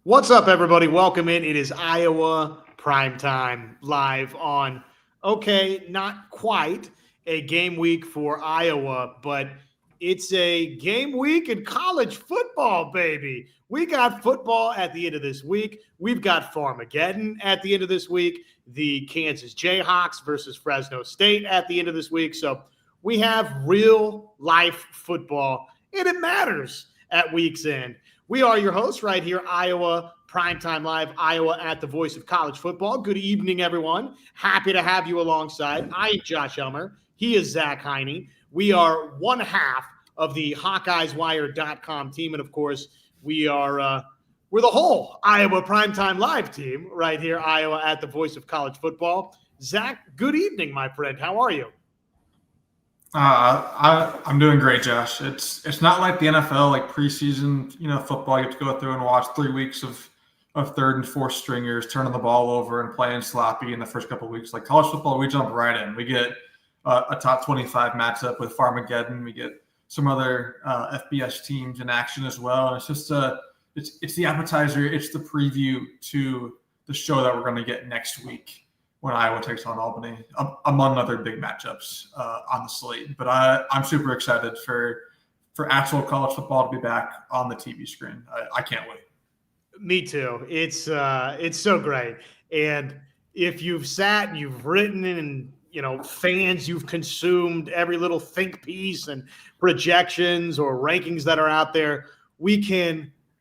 What's up, everybody? Welcome in. It is Iowa Primetime live on, not quite a game week for Iowa, but it's a game week in college football, baby. We got football at the end of this week. We've got Farmageddon at the end of this week, the Kansas Jayhawks versus Fresno State at the end of this week. So we have real life football, and it matters at week's end. We are your hosts right here, Iowa Primetime Live, Iowa at the voice of college football. Good evening, everyone. Happy to have you alongside. I'm Josh Elmer. He is Zach Heine. We are one half of the HawkeyesWire.com team, and of course, we're the whole Iowa Primetime Live team right here, Iowa at the voice of college football. Zach, good evening, my friend. How are you? I'm doing great, Josh. It's not like the NFL, like preseason, football. You have to go through and watch 3 weeks of third and fourth stringers turning the ball over and playing sloppy in the first couple of weeks. Like college football, we jump right in. We get a top 25 matchup with Farmageddon. We get some other FBS teams in action as well. And it's just it's the appetizer. It's the preview to the show that we're going to get next week when Iowa takes on Albany, among other big matchups on the slate. But I'm super excited for actual college football to be back on the TV screen. I can't wait. Me too. It's so great. And if you've sat and you've written and fans, you've consumed every little think piece and projections or rankings that are out there,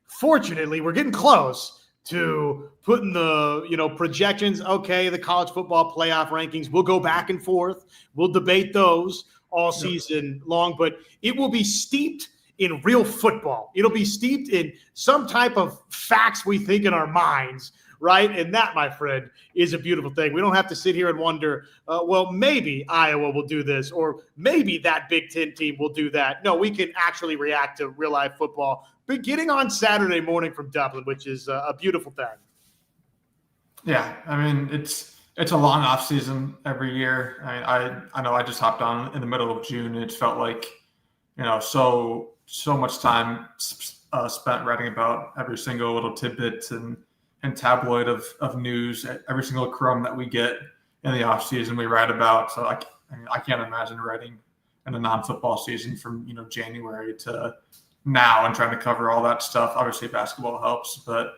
fortunately, we're getting close to putting the, projections. Okay, the college football playoff rankings, we'll go back and forth. We'll debate those all season long, but it will be steeped in real football. It'll be steeped in some type of facts we think in our minds, right? And that, my friend, is a beautiful thing. We don't have to sit here and wonder, well, maybe Iowa will do this, or maybe that Big Ten team will do that. No, we can actually react to real life football beginning on Saturday morning from Dublin, which is a beautiful thing. Yeah, I mean, it's a long off season every year. I know I just hopped on in the middle of June. It felt like, so much time spent writing about every single little tidbit and tabloid of news, every single crumb that we get in the off season we write about. So I can't imagine writing in a non-football season from January to now and trying to cover all that stuff. Obviously basketball helps, but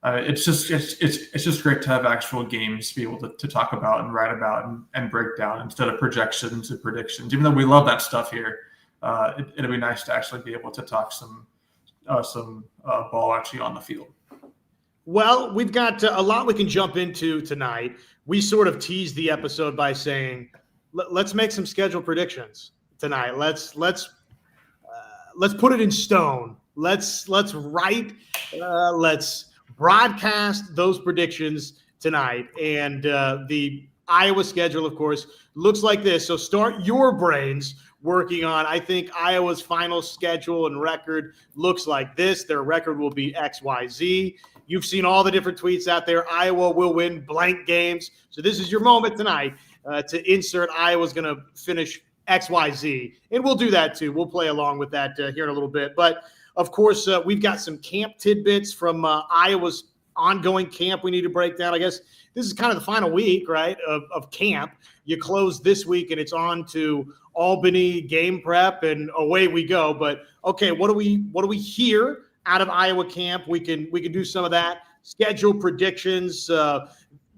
it's just great to have actual games to be able to talk about and write about and break down instead of projections and predictions. Even though we love that stuff here, it'll be nice to actually be able to talk some ball actually on the field. Well, we've got a lot we can jump into tonight. We sort of teased the episode by saying, let's make some schedule predictions tonight. Let's put it in stone. Let's write. Let's broadcast those predictions tonight. And the Iowa schedule, of course, looks like this. So start your brains working on. I think Iowa's final schedule and record looks like this. Their record will be XYZ. You've seen all the different tweets out there. Iowa will win blank games. So this is your moment tonight to insert Iowa's going to finish XYZ. And we'll do that too. We'll play along with that here in a little bit. But of course, we've got some camp tidbits from Iowa's ongoing camp we need to break down. I guess this is kind of the final week, right, of camp. You close this week and it's on to Albany game prep and away we go. But okay, what do we hear out of Iowa camp? We can do some of that. Schedule predictions,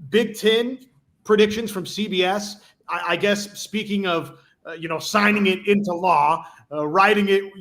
Big Ten predictions from CBS. I guess speaking of signing it into law, writing it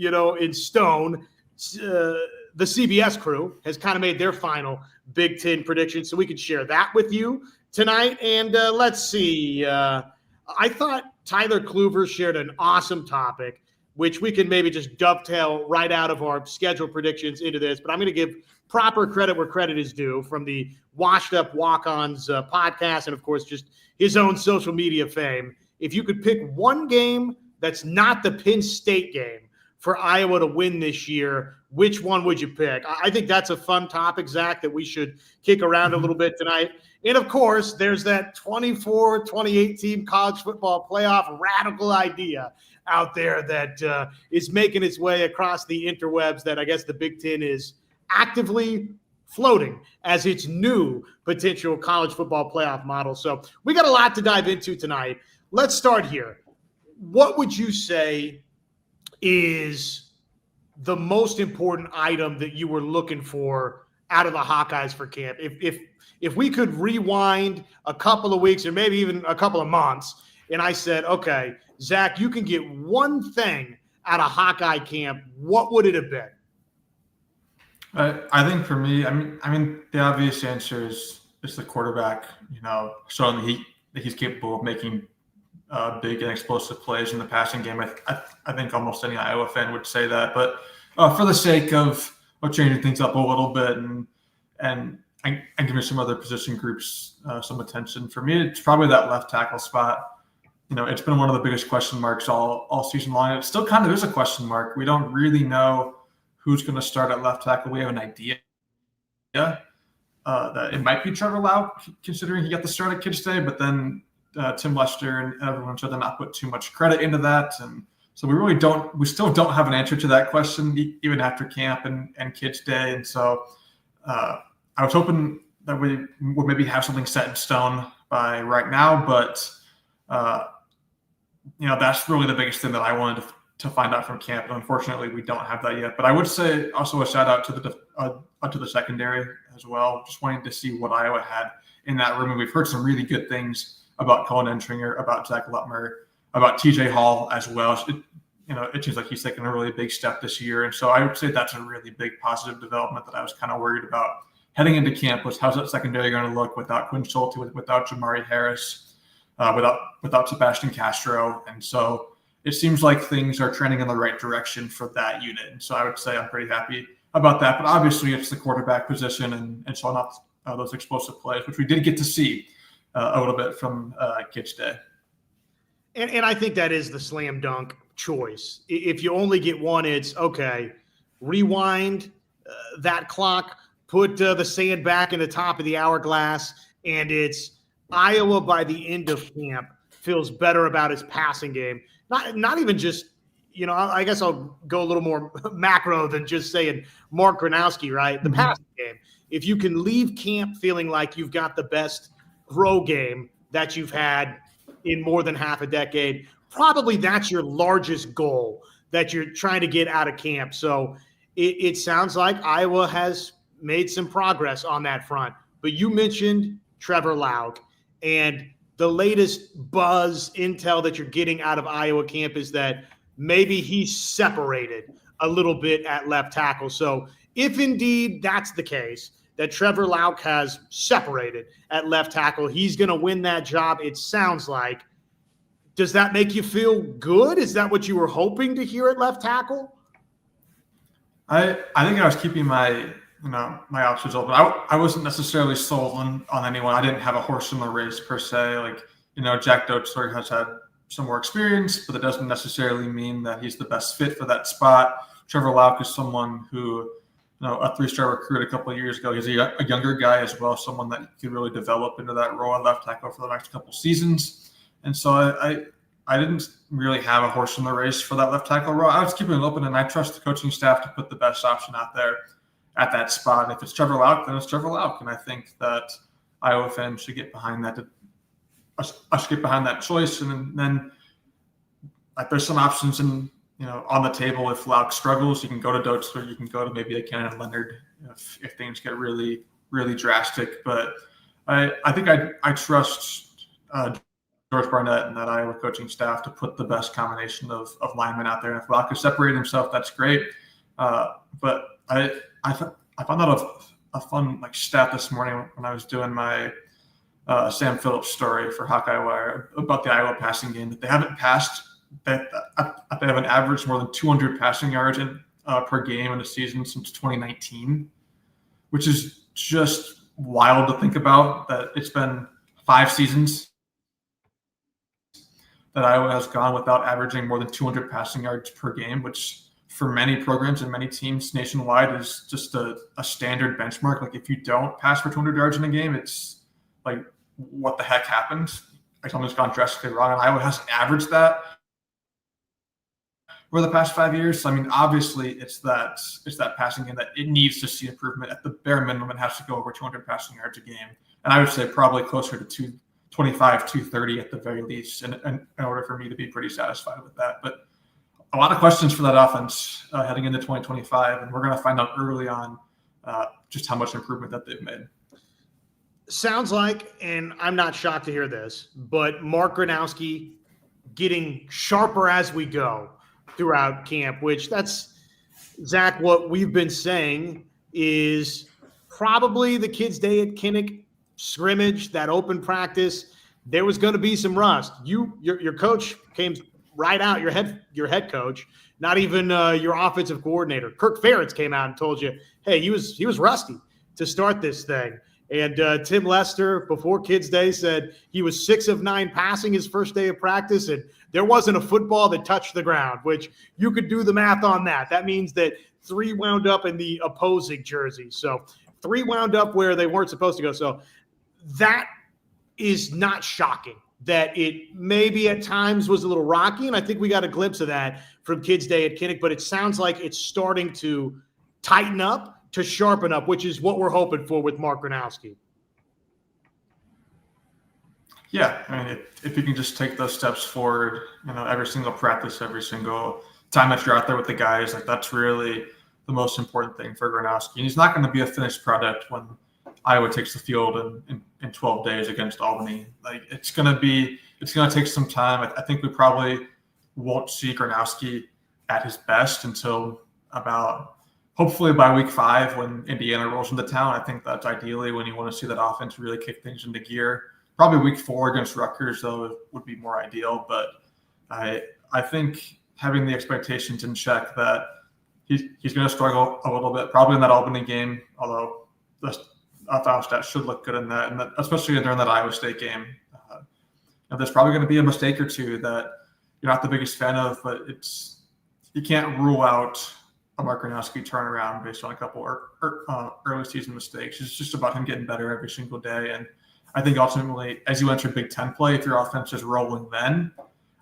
in stone, the CBS crew has kind of made their final Big Ten prediction, so we can share that with you tonight. And let's see. I thought Tyler Kluver shared an awesome topic, which we can maybe just dovetail right out of our schedule predictions into this. But I'm going to give proper credit where credit is due from the Washed Up Walk-Ons podcast and, of course, just his own social media fame. If you could pick one game that's not the Penn State game for Iowa to win this year, which one would you pick? I think that's a fun topic, Zach, that we should kick around a little bit tonight. And, of course, there's that 24-28 team college football playoff radical idea out there that is making its way across the interwebs that I guess the Big Ten is actively floating as its new potential college football playoff model. So we got a lot to dive into tonight. Let's start here. What would you say is the most important item that you were looking for out of the Hawkeyes for camp? If we could rewind a couple of weeks or maybe even a couple of months, and I said, okay, Zach, you can get one thing out of Hawkeye camp, what would it have been? I think for me, I mean, the obvious answer is the quarterback. Showing that he's capable of making big and explosive plays in the passing game. I think almost any Iowa fan would say that. But for the sake of changing things up a little bit and giving some other position groups some attention, for me, it's probably that left tackle spot. It's been one of the biggest question marks all season long. It still kind of is a question mark. We don't really know who's going to start at left tackle. We have an idea that it might be Trevor Lau, considering he got the start at Kids Day, but then Tim Lester and everyone tried to not put too much credit into that. And so we still don't have an answer to that question, even after camp and Kids Day. And so I was hoping that we would maybe have something set in stone by right now, but that's really the biggest thing that I wanted to find out from camp. And unfortunately, we don't have that yet. But I would say also a shout out to the secondary as well. Just wanting to see what Iowa had in that room. And we've heard some really good things about Colin Entringer, about Zach Lutmer, about TJ Hall as well. It seems like he's taken a really big step this year. And so I would say that's a really big positive development that I was kind of worried about heading into camp was how's that secondary going to look without Quinn Schulte, without Jamari Harris, without Sebastian Castro. And so it seems like things are trending in the right direction for that unit. And so I would say I'm pretty happy about that. But obviously it's the quarterback position and showing off those explosive plays, which we did get to see a little bit from Kids Day. And I think that is the slam dunk choice. If you only get one, it's okay, rewind that clock, put the sand back in the top of the hourglass, and it's Iowa by the end of camp feels better about its passing game. Not even just, I guess I'll go a little more macro than just saying Mark Gronowski, right? The passing game. If you can leave camp feeling like you've got the best throw game that you've had in more than half a decade, probably that's your largest goal that you're trying to get out of camp. So it sounds like Iowa has made some progress on that front. But you mentioned Trevor Lau, and the latest buzz intel that you're getting out of Iowa camp is that maybe he's separated a little bit at left tackle. So if indeed that's the case, that Trevor Lau has separated at left tackle, he's going to win that job, it sounds like. Does that make you feel good? Is that what you were hoping to hear at left tackle? I think I was keeping my options open. I wasn't necessarily sold on anyone. I didn't have a horse in the race per se. Jack Dotsler has had some more experience, but that doesn't necessarily mean that he's the best fit for that spot. Trevor Lau is someone who, a 3-star recruit a couple of years ago. He's a younger guy as well, someone that could really develop into that role at left tackle for the next couple of seasons. And so I didn't really have a horse in the race for that left tackle role. I was keeping it open, and I trust the coaching staff to put the best option out there at that spot. And if it's Trevor Lau, then it's Trevor Lau. And I think that Iowa fans should get behind that. I should get behind that choice. And then there's some options on the table. If Lau struggles, you can go to Dotsler. You can go to maybe a Kenyon Leonard if things get really, really drastic. But I think I trust George Barnett and that Iowa coaching staff to put the best combination of linemen out there. And if Lau could separate himself, that's great. But I found out a fun stat this morning when I was doing my Sam Phillips story for Hawkeye Wire about the Iowa passing game, that they haven't passed. They haven't averaged more than 200 passing yards per game in a season since 2019, which is just wild to think about. That it's been 5 seasons that Iowa has gone without averaging more than 200 passing yards per game, which for many programs and many teams nationwide is just a standard benchmark. If you don't pass for 200 yards in a game, it's like, what the heck happened? Something's gone drastically wrong. And Iowa hasn't averaged that, over the past 5 years. So, I mean, obviously it's that passing game that it needs to see improvement. At the bare minimum, it has to go over 200 passing yards a game. And I would say probably closer to 225, 230 at the very least in order for me to be pretty satisfied with that. But a lot of questions for that offense heading into 2025. And we're going to find out early on just how much improvement that they've made. Sounds like, and I'm not shocked to hear this, but Mark Gronowski getting sharper as we go throughout camp, which that's, Zach, what we've been saying is probably the Kids Day at Kinnick scrimmage, that open practice, there was going to be some rust. Your coach came right out, your head coach, not even your offensive coordinator. Kirk Ferentz came out and told you, hey, he was rusty to start this thing. And Tim Lester, before Kids Day, said he was 6 of 9 passing his first day of practice, and there wasn't a football that touched the ground, which you could do the math on that. That means that 3 wound up in the opposing jersey. So 3 wound up where they weren't supposed to go. So that is not shocking that it maybe at times was a little rocky, and I think we got a glimpse of that from Kids Day at Kinnick, but it sounds like it's starting to tighten up, to sharpen up, which is what we're hoping for with Mark Gronowski. Yeah, I mean, if you can just take those steps forward, every single practice, every single time that you're out there with the guys, like that's really the most important thing for Gronowski. And he's not going to be a finished product when Iowa takes the field in 12 days against Albany. Like it's going to take some time. I think we probably won't see Gronowski at his best until about hopefully by week 5 when Indiana rolls into town. I think that's ideally when you want to see that offense really kick things into gear. Probably week 4 against Rutgers, though, would be more ideal. But I think having the expectations in check that he's going to struggle a little bit, probably in that Albany game, although the final stats should look good in that, and especially during that Iowa State game. There's probably going to be a mistake or two that you're not the biggest fan of, but you can't rule out a Mark Gronowski turnaround based on a couple early season mistakes. It's just about him getting better every single day. And I think ultimately, as you enter Big Ten play, if your offense is rolling then,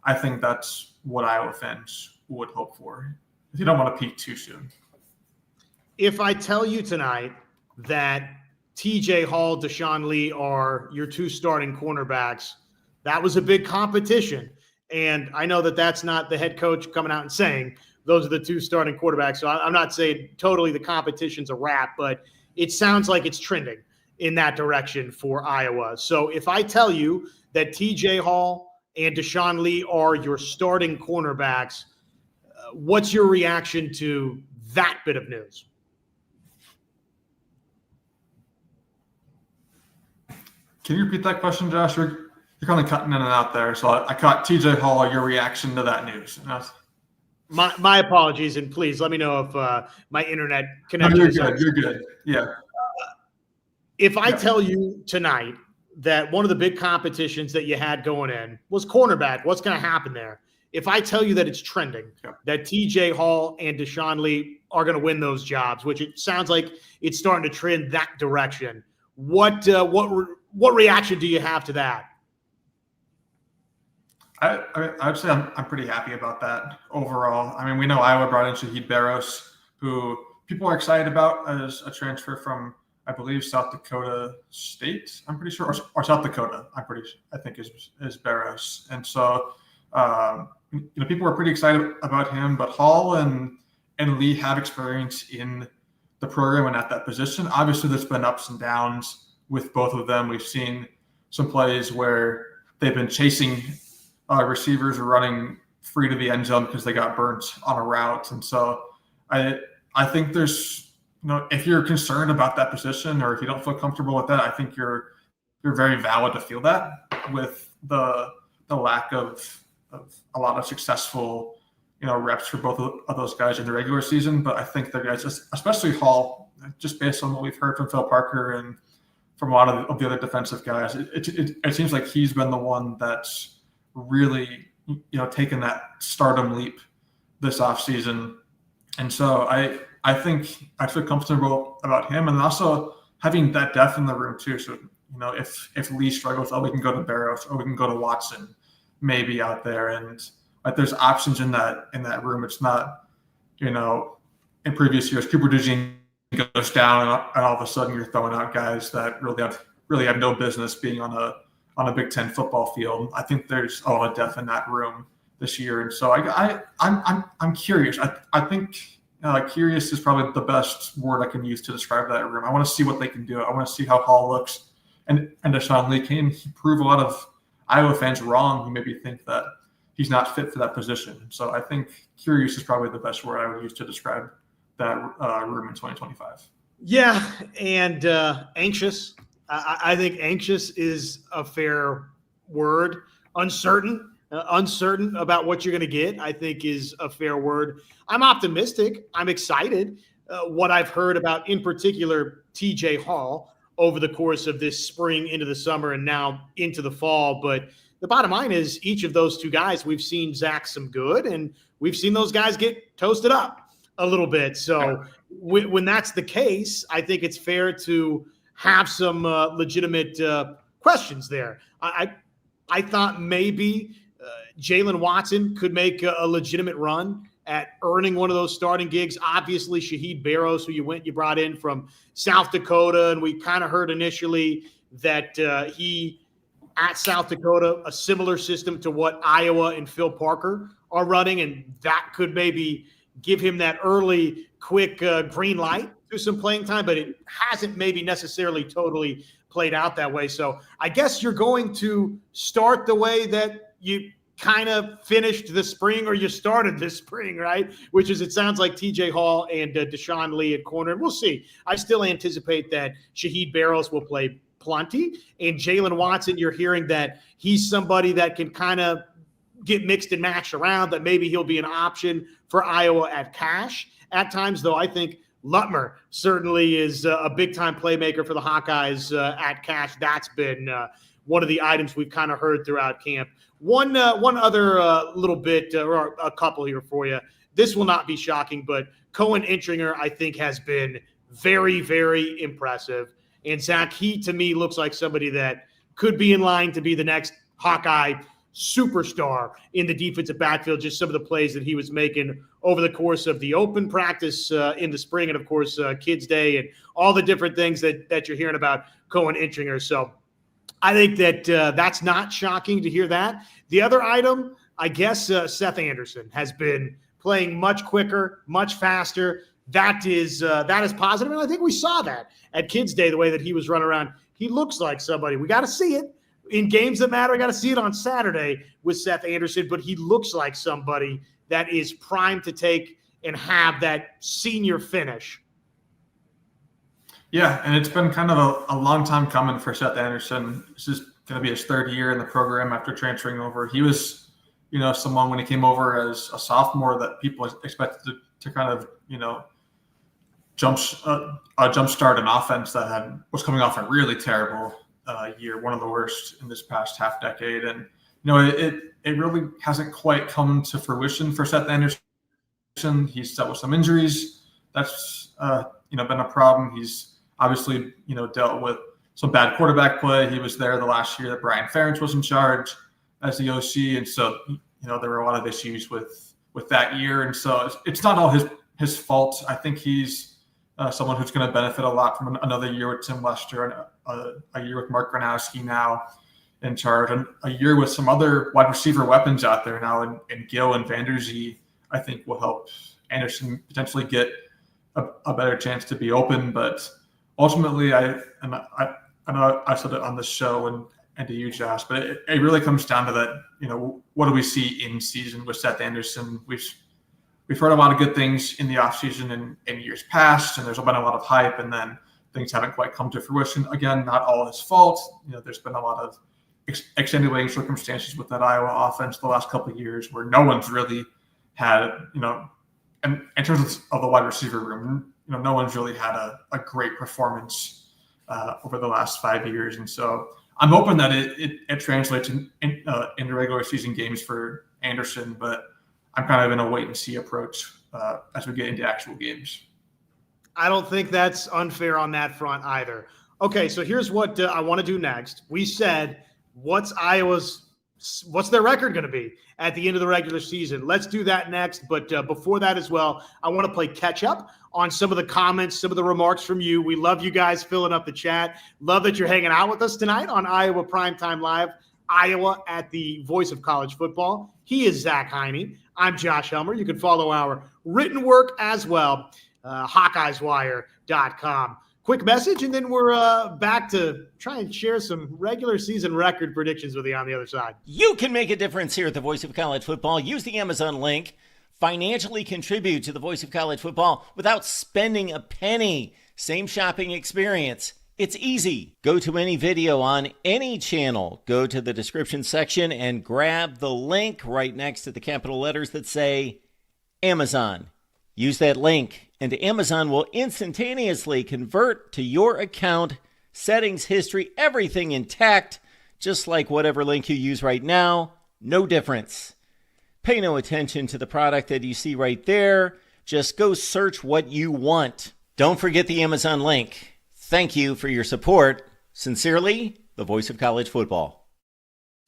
I think that's what Iowa fans would hope for. If you don't want to peak too soon. If I tell you tonight that TJ Hall, Deshaun Lee are your 2 starting cornerbacks, that was a big competition. And I know that that's not the head coach coming out and saying those are the 2 starting quarterbacks. So I'm not saying totally the competition's a wrap, but it sounds like it's trending in that direction for Iowa. So if I tell you that TJ Hall and Deshaun Lee are your starting cornerbacks, what's your reaction to that bit of news? Can you repeat that question, Josh? You're kind of cutting in and out there. So I caught TJ Hall, your reaction to that news. My apologies, and please let me know if my internet connection is good. You're good. Yeah. If I tell you tonight that one of the big competitions that you had going in was cornerback, what's going to happen there? If I tell you that it's trending, that TJ Hall and Deshaun Lee are going to win those jobs, which it sounds like it's starting to trend that direction, what reaction do you have to that? I would say I'm pretty happy about that overall. I mean, we know Iowa brought in Shaheed Barros, who people are excited about as a transfer from, I believe, South Dakota State. I'm pretty sure, or South Dakota. I think is Barros, and so people were pretty excited about him. But Hall and Lee have experience in the program and at that position. Obviously, there's been ups and downs with both of them. We've seen some plays where they've been chasing receivers are running free to the end zone because they got burnt on a route. And so I think there's, if you're concerned about that position or if you don't feel comfortable with that, I think you're very valid to feel that with the lack of a lot of successful, reps for both of those guys in the regular season. But I think the guys, especially Hall, just based on what we've heard from Phil Parker and from a lot of the other defensive guys, it seems like he's been the one that's really, taken that stardom leap this offseason. And so I think I feel comfortable about him, and also having that depth in the room too. So, if Lee struggles, we can go to Barros or we can go to Watson maybe out there. And Like there's options in that room. It's not, in previous years, Cooper DeJean goes down and all of a sudden you're throwing out guys that really have no business being on a Big Ten football field. I think there's a lot of depth in that room this year, and so I'm curious. I think curious is probably the best word I can use to describe that room. I want to see what they can do. I want to see how Hall looks, and Deshaun Lee can prove a lot of Iowa fans wrong who maybe think that he's not fit for that position. So I think curious is probably the best word I would use to describe that room in 2025. Yeah, and anxious. I think anxious is a fair word. Uncertain about what you're going to get, I think is a fair word. I'm optimistic. I'm excited. What I've heard about, in particular, TJ Hall over the course of this spring into the summer and now into the fall. But the bottom line is each of those two guys, we've seen Zach some good, and we've seen those guys get toasted up a little bit. So when that's the case, I think it's fair to have some legitimate questions there. I thought maybe Jalen Watson could make a legitimate run at earning one of those starting gigs. Obviously, Shaheed Barrows, who you brought in from South Dakota, and we kind of heard initially that he at South Dakota, a similar system to what Iowa and Phil Parker are running, and that could maybe give him that early, quick green light to some playing time, but it hasn't maybe necessarily totally played out that way. So I guess you're going to start the way that you kind of finished the spring, or you started this spring, right? Which is, it sounds like TJ Hall and Deshaun Lee at corner. And we'll see. I still anticipate that Shaheed Barrows will play plenty. And Jalen Watson, you're hearing that he's somebody that can kind of get mixed and matched around, that maybe he'll be an option for Iowa at cash at times, though I think Lutmer certainly is a big-time playmaker for the Hawkeyes at cash. That's been one of the items we've kind of heard throughout camp. One other little bit, or a couple here for you. This will not be shocking, but Cohen Intringer, I think, has been very, very impressive. And Zach, he, to me, looks like somebody that could be in line to be the next Hawkeye superstar in the defensive backfield. Just some of the plays that he was making over the course of the open practice in the spring, and of course Kids Day, and all the different things that you're hearing about Cohen Intringer. So I think that that's not shocking to hear that. The other item, I guess, Seth Anderson has been playing much quicker, much faster. That is positive, and I think we saw that at Kids Day, the way that he was running around. He looks like somebody. We got to see it. In games that matter, I got to see it on Saturday with Seth Anderson, but he looks like somebody that is primed to take and have that senior finish. Yeah, and it's been kind of a long time coming for Seth Anderson. This is going to be his third year in the program after transferring over. He was, someone when he came over as a sophomore that people expected to kind of, jumpstart an offense that was coming off a really terrible year, one of the worst in this past half decade. And, it really hasn't quite come to fruition for Seth Anderson. He's dealt with some injuries. That's, been a problem. He's obviously, dealt with some bad quarterback play. He was there the last year that Brian Ferentz was in charge as the OC. And so, there were a lot of issues with that year. And so it's not all his fault. I think he's someone who's going to benefit a lot from another year with Tim Lester and a year with Mark Gronowski now in charge, and a year with some other wide receiver weapons out there now in Gill and Vanderzee, I think will help Anderson potentially get a better chance to be open. But ultimately, I know I said it on the show and to you, Josh, but it really comes down to that, what do we see in season with Seth Anderson? We've heard a lot of good things in the offseason in years past, and there's been a lot of hype, and then things haven't quite come to fruition. Again, not all his fault. There's been a lot of extenuating circumstances with that Iowa offense the last couple of years where no one's really had, and in terms of the wide receiver room, no one's really had a great performance over the last 5 years. And so I'm hoping that it translates into regular season games for Anderson, but I'm kind of in a wait and see approach as we get into actual games. I don't think that's unfair on that front either. Okay, so here's what I want to do next. We said, what's Iowa's what's their record going to be at the end of the regular season? Let's do that next. But before that as well, I want to play catch up on some of the comments, some of the remarks from you. We love you guys filling up the chat. Love that you're hanging out with us tonight on Iowa Primetime Live, Iowa at the voice of college football. He is Zach Heine. I'm Josh Helmer. You can follow our written work as well, HawkeyesWire.com. Quick message, and then we're back to try and share some regular season record predictions with you on the other side. You can make a difference here at the Voice of College Football. Use the Amazon link. Financially contribute to the Voice of College Football without spending a penny. Same shopping experience. It's easy. Go to any video on any channel. Go to the description section and grab the link right next to the capital letters that say Amazon. Use that link, and Amazon will instantaneously convert to your account, settings, history, everything intact, just like whatever link you use right now. No difference. Pay no attention to the product that you see right there. Just go search what you want. Don't forget the Amazon link. Thank you for your support. Sincerely, the Voice of College Football.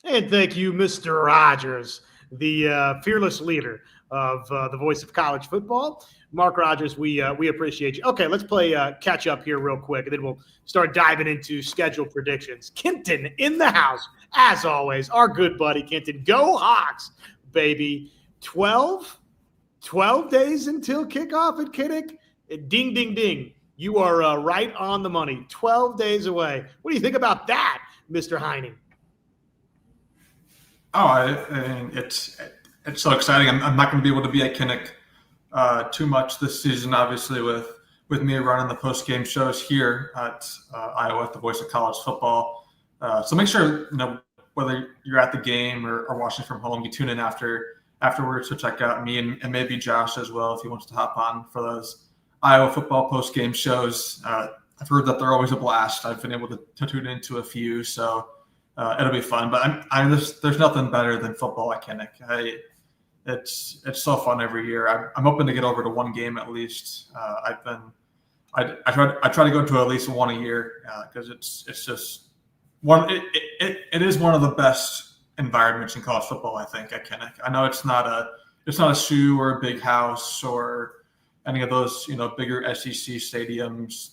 And thank you, Mr. Rogers, the fearless leader of the Voice of College Football. Mark Rogers, we appreciate you. Okay, let's play catch up here real quick, and then we'll start diving into schedule predictions. Kenton in the house, as always, our good buddy Kenton. Go Hawks, baby. 12 days until kickoff at Kinnick. Ding, ding, ding. You are right on the money. 12 days away. What do you think about that, Mr. Heine? Oh, I mean, it's so exciting. I'm not going to be able to be at Kinnick too much this season, obviously, with me running the post-game shows here at Iowa at the Voice of College Football. So make sure, whether you're at the game or watching from home, you tune in afterwards to check out me and maybe Josh as well if he wants to hop on for those Iowa football post-game shows. I've heard that they're always a blast. I've been able to tune into a few, so it'll be fun. But there's nothing better than football at Kinnick. It's so fun every year. I'm hoping to get over to one game at least. I try to go to at least one a year because it's just one. It is one of the best environments in college football, I think, at Kinnick. I know it's not a shoe or a big house or any of those bigger SEC stadiums.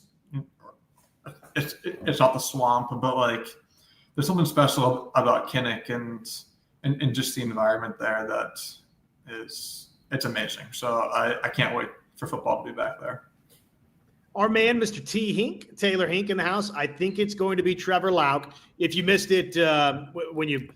It's not the Swamp, but like there's something special about Kinnick and just the environment there that it's amazing. So I can't wait for football to be back there. Our man, Mr. Taylor Hink in the house. I think it's going to be Trevor Lauk. If you missed it, when you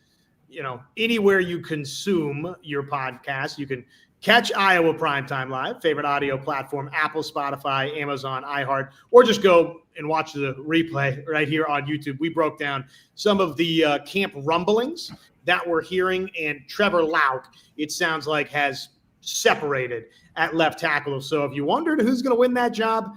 anywhere you consume your podcast, you can catch Iowa Primetime Live, favorite audio platform, Apple, Spotify, Amazon, iHeart, or just go and watch the replay right here on YouTube. We broke down some of the camp rumblings that we're hearing, and Trevor Lauk, it sounds like, has separated at left tackle. So if you wondered who's going to win that job,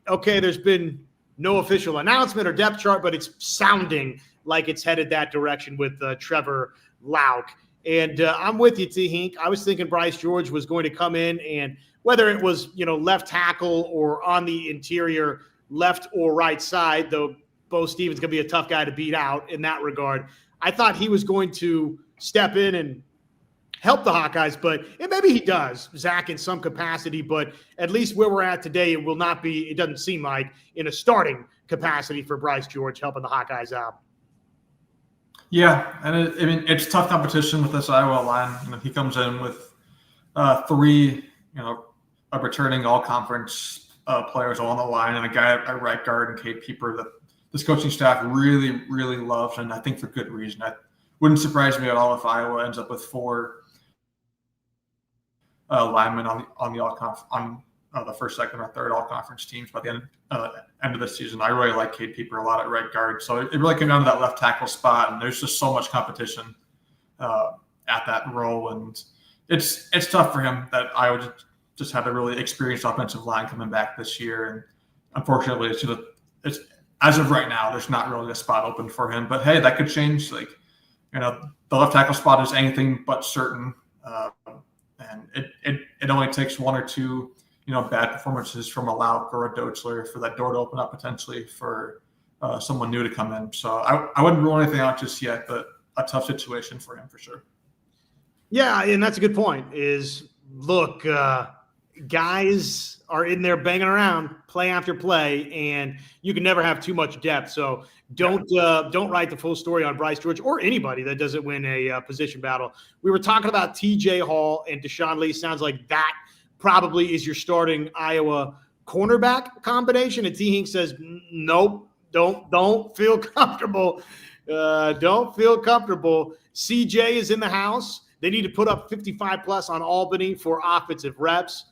okay, there's been no official announcement or depth chart, but it's sounding like it's headed that direction with Trevor Lauk. And I'm with you, T. Hink. I was thinking Bryce George was going to come in, and whether it was, left tackle or on the interior left or right side, though Bo Stevens going to be a tough guy to beat out in that regard. I thought he was going to step in and help the Hawkeyes, and maybe he does, Zach, in some capacity, but at least where we're at today, it doesn't seem like in a starting capacity for Bryce George helping the Hawkeyes out. Yeah, and it's tough competition with this Iowa line. He comes in with three, returning all-conference players on the line, and a guy at right guard and Cade Pieper that this coaching staff really, really loves, and I think for good reason. It wouldn't surprise me at all if Iowa ends up with four linemen on the first, second, or third all-conference teams by the end of the season. I really like Cade Pieper a lot at right guard. So it really came down to that left tackle spot, and there's just so much competition at that role. And it's tough for him that Iowa just had a really experienced offensive line coming back this year. And unfortunately, it's as of right now, there's not really a spot open for him. But, hey, that could change. The left tackle spot is anything but certain. And it only takes one or two bad performances from a Lauk or a Doechler for that door to open up potentially for someone new to come in. So I wouldn't rule anything out just yet, but a tough situation for him for sure. Yeah, and that's a good point. Is look, guys are in there banging around play after play, and you can never have too much depth. So don't write the full story on Bryce George or anybody that doesn't win a position battle. We were talking about T.J. Hall and Deshaun Lee. Sounds like that probably is your starting Iowa cornerback combination. And T. Hink says, nope, don't feel comfortable. Don't feel comfortable. CJ is in the house. They need to put up 55 plus on Albany for offensive reps.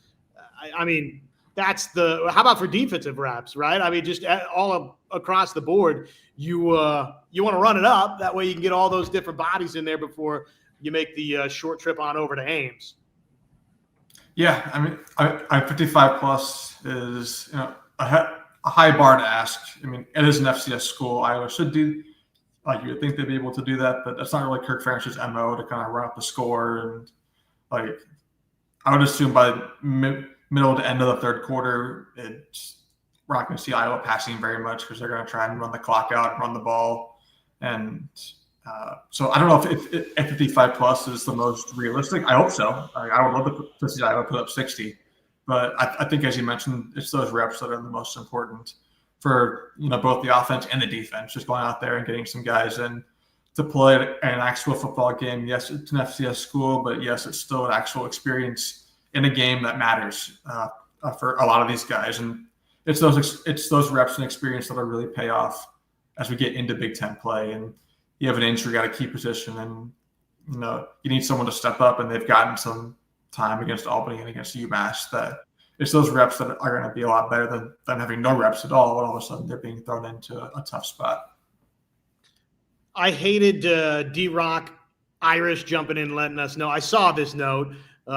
I mean, that's how about for defensive reps, right? I mean, just all across the board, you want to run it up. That way you can get all those different bodies in there before you make the short trip on over to Ames. Yeah, I mean, I 55 plus is a high bar to ask. I mean, it is an FCS school. Iowa should do. Like you would think they'd be able to do that, but that's not really Kirk Ferentz's MO to kind of run up the score. And like, I would assume by middle to end of the third quarter, we're not going to see Iowa passing very much because they're going to try and run the clock out and run the ball. And so I don't know if 55 plus is the most realistic. I hope so. I would love to see Iowa put up 60, but I think as you mentioned, it's those reps that are the most important for both the offense and the defense, just going out there and getting some guys in to play an actual football game. Yes, it's an FCS school, but yes, it's still an actual experience in a game that matters for a lot of these guys. And it's those reps and experience that'll really pay off as we get into Big Ten play. And you have an injury at a key position, and you need someone to step up, and they've gotten some time against Albany and against UMass that. It's those reps that are going to be a lot better than having no reps at all. And all of a sudden, they're being thrown into a tough spot. I hated D-Rock Irish jumping in, letting us know. I saw this note.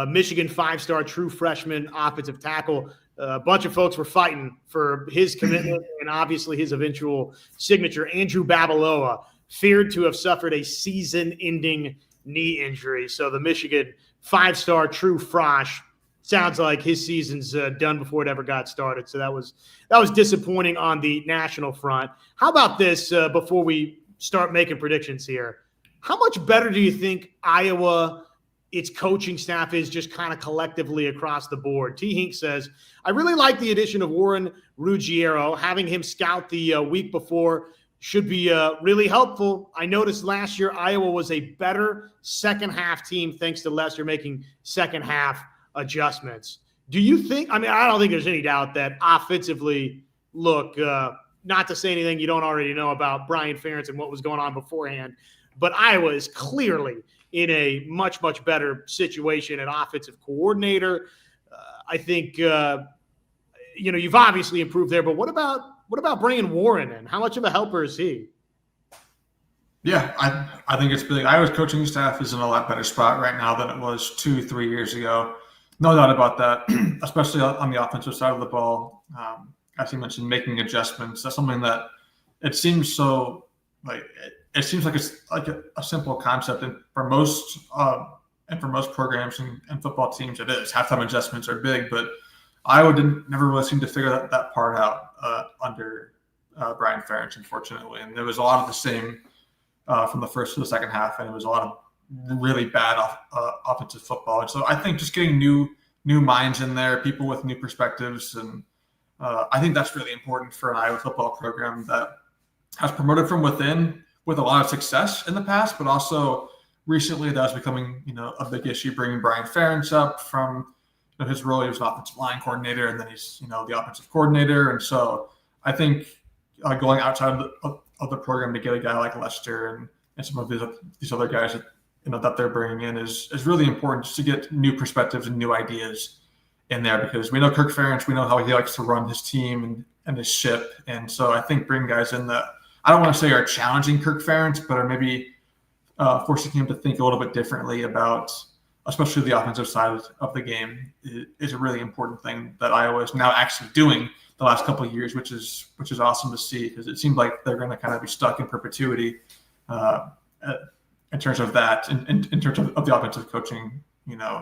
Michigan 5-star true freshman offensive tackle. A bunch of folks were fighting for his commitment and obviously his eventual signature. Andrew Babaloa feared to have suffered a season-ending knee injury. So the Michigan 5-star true frosh sounds like his season's done before it ever got started. So that was disappointing on the national front. How about this before we start making predictions here? How much better do you think Iowa, its coaching staff is just kind of collectively across the board? T. Hink says, I really like the addition of Warren Ruggiero. Having him scout the week before should be really helpful. I noticed last year Iowa was a better second half team thanks to Lester making second half adjustments. Do you think, I don't think there's any doubt that offensively, look, not to say anything you don't already know about Brian Ferentz and what was going on beforehand, but Iowa is clearly in a much, much better situation at offensive coordinator. I think, you've obviously improved there, but what about bringing Warren in? How much of a helper is he? Yeah, I think it's big. Iowa's coaching staff is in a lot better spot right now than it was 2-3 years ago. No doubt about that, especially on the offensive side of the ball. As you mentioned, making adjustments. That's something that it seems like it's like a simple concept. And for most programs and football teams, it is. Halftime adjustments are big, but Iowa never really seemed to figure that part out under Brian Ferentz, unfortunately. And there was a lot of the same from the first to the second half, and it was a lot of really bad offensive football. And so I think just getting new minds in there, people with new perspectives, and I think that's really important for an Iowa football program that has promoted from within with a lot of success in the past, but also recently that was becoming a big issue, bringing Brian Ferentz up from his role. He was an offensive line coordinator, and then he's the offensive coordinator. And so I think going outside of the program to get a guy like Lester and some of these other guys that they're bringing in is really important, just to get new perspectives and new ideas in there, because we know Kirk Ferentz, we know how he likes to run his team and his ship. And so I think bringing guys in that I don't want to say are challenging Kirk Ferentz, but are maybe forcing him to think a little bit differently about, especially the offensive side of the game, is a really important thing that Iowa is now actually doing the last couple of years, which is awesome to see, because it seemed like they're going to kind of be stuck in perpetuity in terms of that, in terms of the offensive coaching,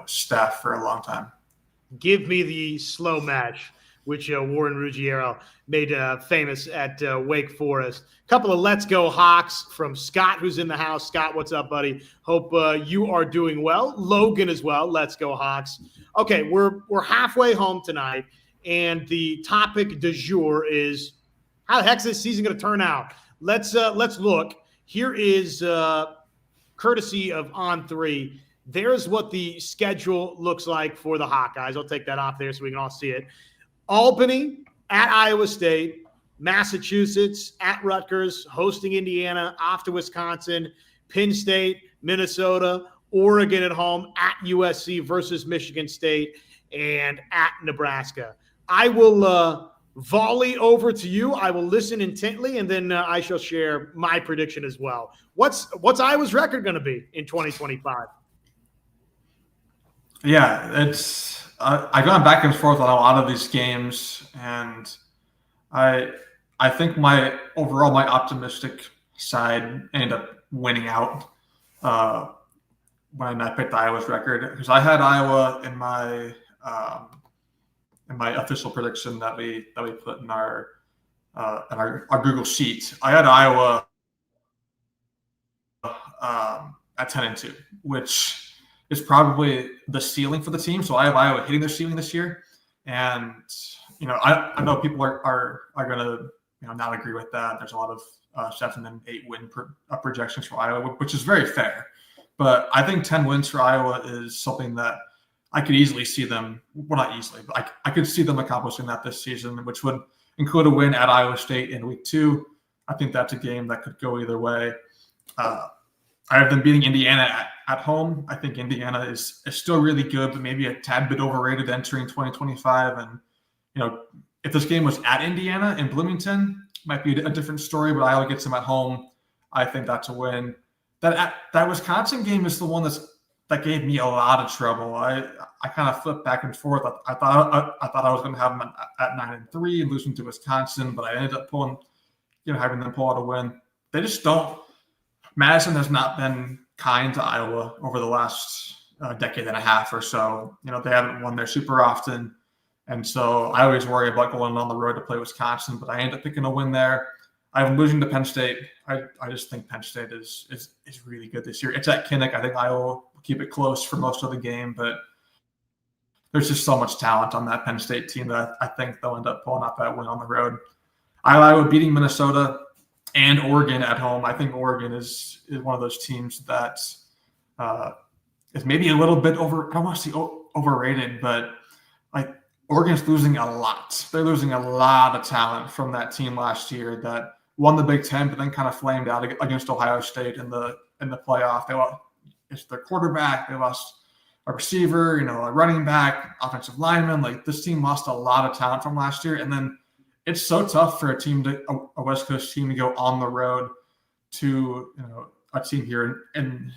staff for a long time. Give me the slow match. which Warren Ruggiero made famous at Wake Forest. A couple of Let's Go Hawks from Scott, who's in the house. Scott, what's up, buddy? Hope you are doing well. Logan as well. Let's Go Hawks. Okay, we're halfway home tonight, and the topic du jour is how the heck's this season going to turn out? Let's look. Here is courtesy of On3. There's what the schedule looks like for the Hawkeyes. I'll take that off there so we can all see it. Albany at Iowa State, Massachusetts at Rutgers, hosting Indiana, off to Wisconsin, Penn State, Minnesota, Oregon at home, at USC versus Michigan State, and at Nebraska. I will volley over to you. I will listen intently, and then I shall share my prediction as well. What's Iowa's record going to be in 2025? Yeah, it's I've gone back and forth on a lot of these games, and I think my optimistic side ended up winning out when I picked Iowa's record, because I had Iowa in my official prediction that we put in our Google Sheet. I had Iowa at 10-2, which is probably the ceiling for the team. So I have Iowa hitting their ceiling this year, and I know people are going to not agree with that. There's a lot of 7 and 8 win projections for Iowa, which is very fair. But I think 10 wins for Iowa is something that I could easily see them. Well, not easily, but I could see them accomplishing that this season, which would include a win at Iowa State in week 2. I think that's a game that could go either way. I have them beating Indiana at home. I think Indiana is still really good, but maybe a tad bit overrated entering 2025. And, if this game was at Indiana in Bloomington, might be a different story, but Iowa gets them at home. I think that's a win. That Wisconsin game is the one that gave me a lot of trouble. I kind of flipped back and forth. I thought I was going to have them at 9-3 and losing to Wisconsin, but I ended up having them pull out a win. They just don't. Madison has not been kind to Iowa over the last decade and a half or so. They haven't won there super often. And so I always worry about going on the road to play Wisconsin, but I end up picking a win there. I have them losing to Penn State. I just think Penn State is really good this year. It's at Kinnick. I think Iowa will keep it close for most of the game, but there's just so much talent on that Penn State team that I think they'll end up pulling out that win on the road. Iowa beating Minnesota and Oregon at home. I think Oregon is one of those teams that is maybe a little bit I don't want to say overrated, but Oregon's losing a lot. They're losing a lot of talent from that team last year that won the Big Ten, but then kind of flamed out against Ohio State in the playoff. They lost their quarterback. They lost a receiver, a running back, offensive lineman. This team lost a lot of talent from last year, and then it's so tough for a West Coast team to go on the road to a team here in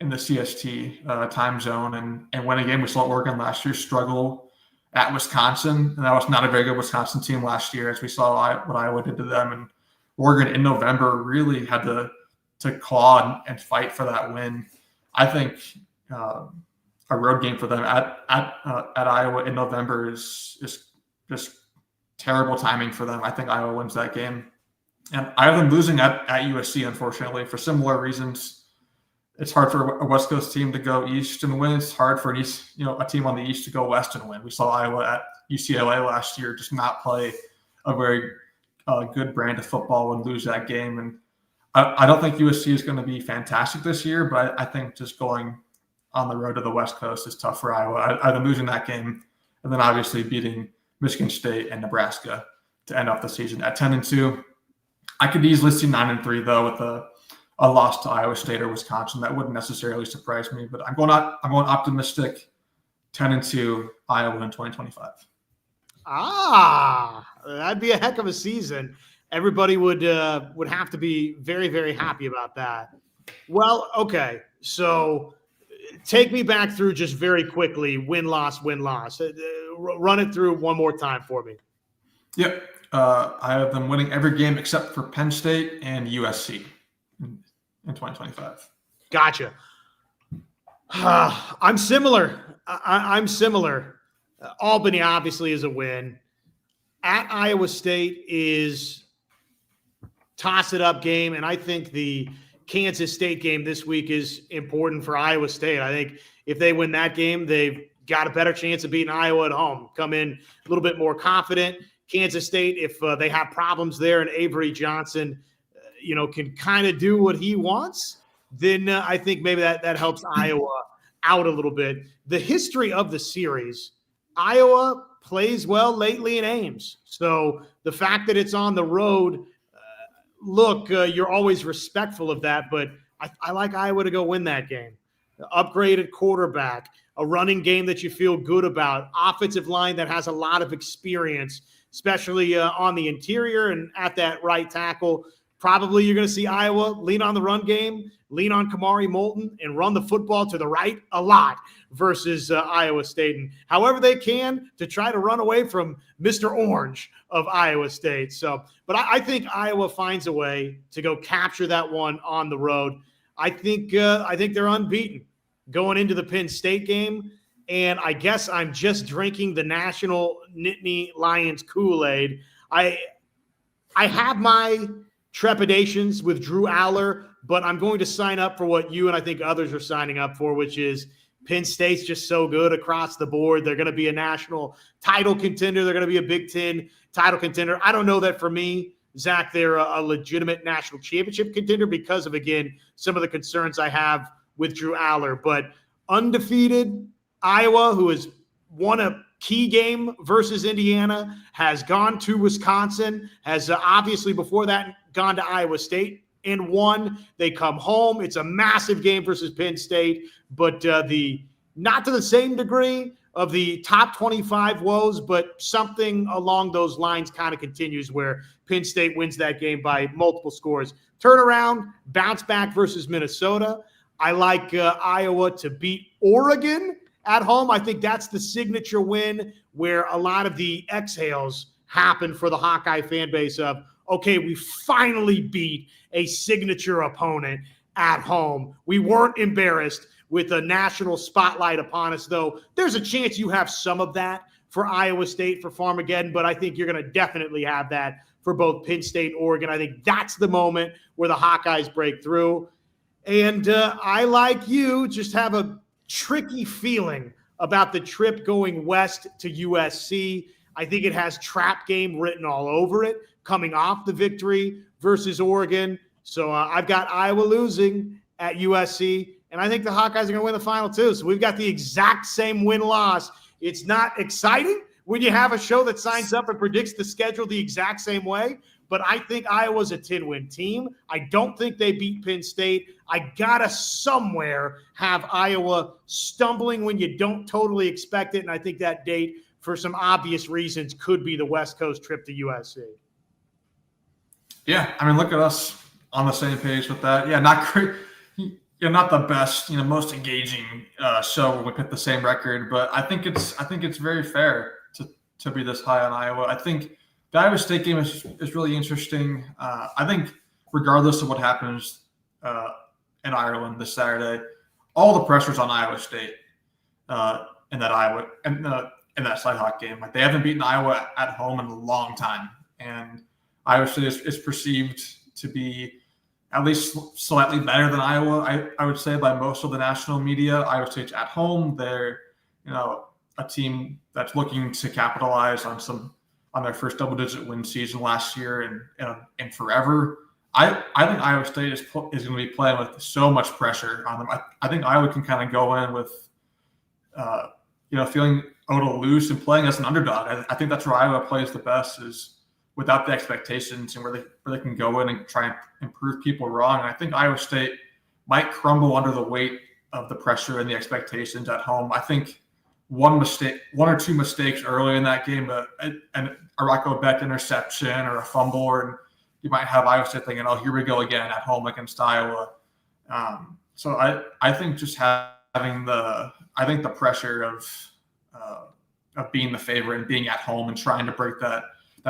the CST time zone and win a game. We saw Oregon last year struggle at Wisconsin, and that was not a very good Wisconsin team last year, as we saw what Iowa did to them. And Oregon in November really had to claw and fight for that win. I think a road game for them at Iowa in November is just terrible timing for them. I think Iowa wins that game. And I have them losing at USC, unfortunately, for similar reasons. It's hard for a West Coast team to go east and win. It's hard for a team on the east to go west and win. We saw Iowa at UCLA last year just not play a very good brand of football and lose that game. And I don't think USC is going to be fantastic this year, but I think just going on the road to the West Coast is tough for Iowa. I'm losing that game, and then obviously beating Michigan State and Nebraska to end off the season at 10-2. I could easily see 9-3 though with a loss to Iowa State or Wisconsin. That wouldn't necessarily surprise me, but I'm going optimistic. 10-2 Iowa in 2025. That'd be a heck of a season. Everybody would have to be very, very happy about that. Well, okay, so take me back through just very quickly win-loss. Run it through one more time for me. Yep. I have them winning every game except for Penn State and USC in 2025. Gotcha. I'm similar. I'm similar. Albany obviously is a win. At Iowa State is toss it up game, and I think the Kansas State game this week is important for Iowa State. I think if they win that game, they've got a better chance of beating Iowa at home. Come in a little bit more confident. Kansas State, if they have problems there and Avery Johnson, can kind of do what he wants, then I think maybe that helps Iowa out a little bit. The history of the series, Iowa plays well lately in Ames. So the fact that it's on the road, you're always respectful of that, but I like Iowa to go win that game. Upgraded quarterback, a running game that you feel good about, offensive line that has a lot of experience, especially on the interior and at that right tackle. Probably you're going to see Iowa lean on the run game, lean on Kamari Moulton, and run the football to the right a lot versus Iowa State. And however they can to try to run away from Mr. Orange of Iowa State. So, but I think Iowa finds a way to go capture that one on the road. I think they're unbeaten going into the Penn State game. And I guess I'm just drinking the National Nittany Lions Kool-Aid. I have my trepidations with Drew Aller, but I'm going to sign up for what you and I think others are signing up for, which is Penn State's just so good across the board. They're going to be a national title contender. They're going to be a Big Ten title contender. I don't know that for me, Zach, they're a legitimate national championship contender because of, again, some of the concerns I have with Drew Aller. But undefeated Iowa, who has won a key game versus Indiana, has gone to Wisconsin, has obviously before that gone to Iowa State and won. They come home. It's a massive game versus Penn State, but not to the same degree of the top 25 woes, but something along those lines kind of continues where Penn State wins that game by multiple scores. Turnaround, bounce back versus Minnesota. I like Iowa to beat Oregon at home. I think that's the signature win where a lot of the exhales happen for the Hawkeye fan base of, okay, we finally beat a signature opponent at home. We weren't embarrassed with a national spotlight upon us, though. There's a chance you have some of that for Iowa State for Farmageddon, but I think you're going to definitely have that for both Penn State and Oregon. I think that's the moment where the Hawkeyes break through. And I, like you, just have a tricky feeling about the trip going west to USC. I think it has trap game written all over it, coming off the victory versus Oregon. So I've got Iowa losing at USC, and I think the Hawkeyes are going to win the final too. So we've got the exact same win-loss. It's not exciting when you have a show that signs up and predicts the schedule the exact same way, but I think Iowa's a 10-win team. I don't think they beat Penn State. I gotta somewhere have Iowa stumbling when you don't totally expect it, and I think that date, for some obvious reasons, could be the West Coast trip to USC. Yeah, I mean, look at us on the same page with that. Yeah, not great. You're not the best, most engaging show when we pick the same record, but I think it's very fair to be this high on Iowa. I think the Iowa State game is really interesting. I think regardless of what happens in Ireland this Saturday, all the pressure's on Iowa State in that Cyhawk game. Like, they haven't beaten Iowa at home in a long time, and Iowa State is perceived to be at least slightly better than Iowa, I would say, by most of the national media. Iowa State's at home. They're, a team that's looking to capitalize on their first double-digit win season last year and forever. I think Iowa State is going to be playing with so much pressure on them. I think Iowa can kind of go in with, feeling a little loose and playing as an underdog. I think that's where Iowa plays the best, is without the expectations and where they can go in and try and prove people wrong. And I think Iowa State might crumble under the weight of the pressure and the expectations at home. I think one or two mistakes early in that game, a Rocco Beck interception or a fumble, and you might have Iowa State thinking, oh, here we go again at home against Iowa. So I think just having the pressure of being the favorite and being at home and trying to break that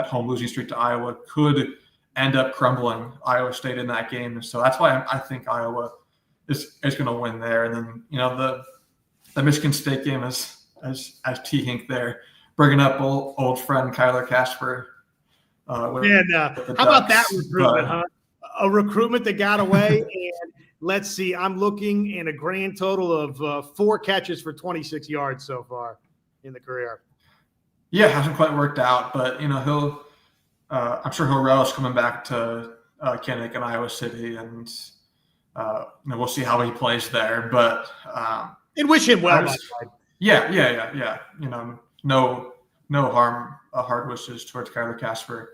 home losing streak to Iowa could end up crumbling Iowa State in that game. And so that's why I think Iowa is going to win there. And then, the Michigan State game is as T Hink there, bringing up old friend Kyler Casper. How about that recruitment, huh? A recruitment that got away, and let's see, I'm looking in a grand total of 4 catches for 26 yards so far in the career. Yeah, it hasn't quite worked out, but he'll. I'm sure he'll relish coming back to Kinnick and Iowa City, and we'll see how he plays there. But and wish him well. Yeah. No harm, hard wishes towards Kyler Casper.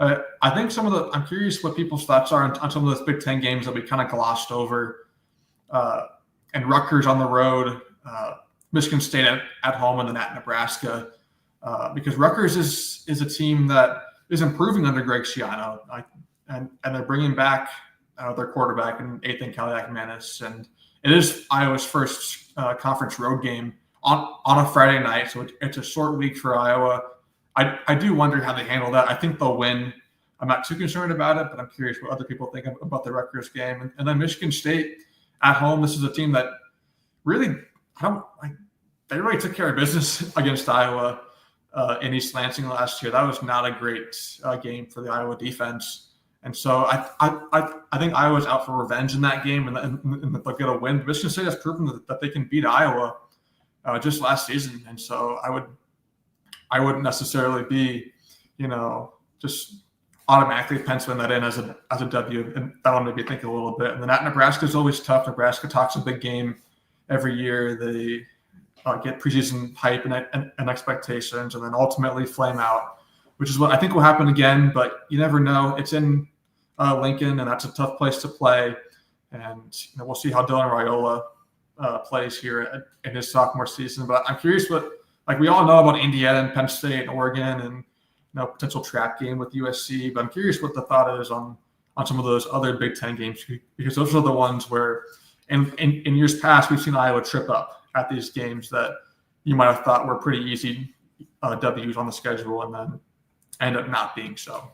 I think I'm curious what people's thoughts are on some of those Big Ten games that we kind of glossed over. And Rutgers on the road, Michigan State at home, and then at Nebraska. Because Rutgers is a team that is improving under Greg Schiano, and they're bringing back their quarterback in Ethan Kaliak-Manis, and it is Iowa's first conference road game on a Friday night, so it's a short week for Iowa. I do wonder how they handle that. I think they'll win. I'm not too concerned about it, but I'm curious what other people think about the Rutgers game. And then Michigan State at home. This is a team that really they really took care of business against Iowa in East Lansing last year. That was not a great game for the Iowa defense. And so I think Iowa's out for revenge in that game, and they'll get a win. Michigan State has proven that they can beat Iowa just last season. And so I wouldn't necessarily be, just automatically penciling that in as a W, and that'll maybe think a little bit. And then at Nebraska is always tough. Nebraska talks a big game every year. They get preseason hype and expectations, and then ultimately flame out, which is what I think will happen again. But you never know. It's in Lincoln, and that's a tough place to play. And we'll see how Dylan Raiola plays here in his sophomore season. But I'm curious we all know about Indiana and Penn State and Oregon and potential trap game with USC, but I'm curious what the thought is on some of those other Big Ten games, because those are the ones where in years past we've seen Iowa trip up at these games that you might have thought were pretty easy W's on the schedule and then end up not being so.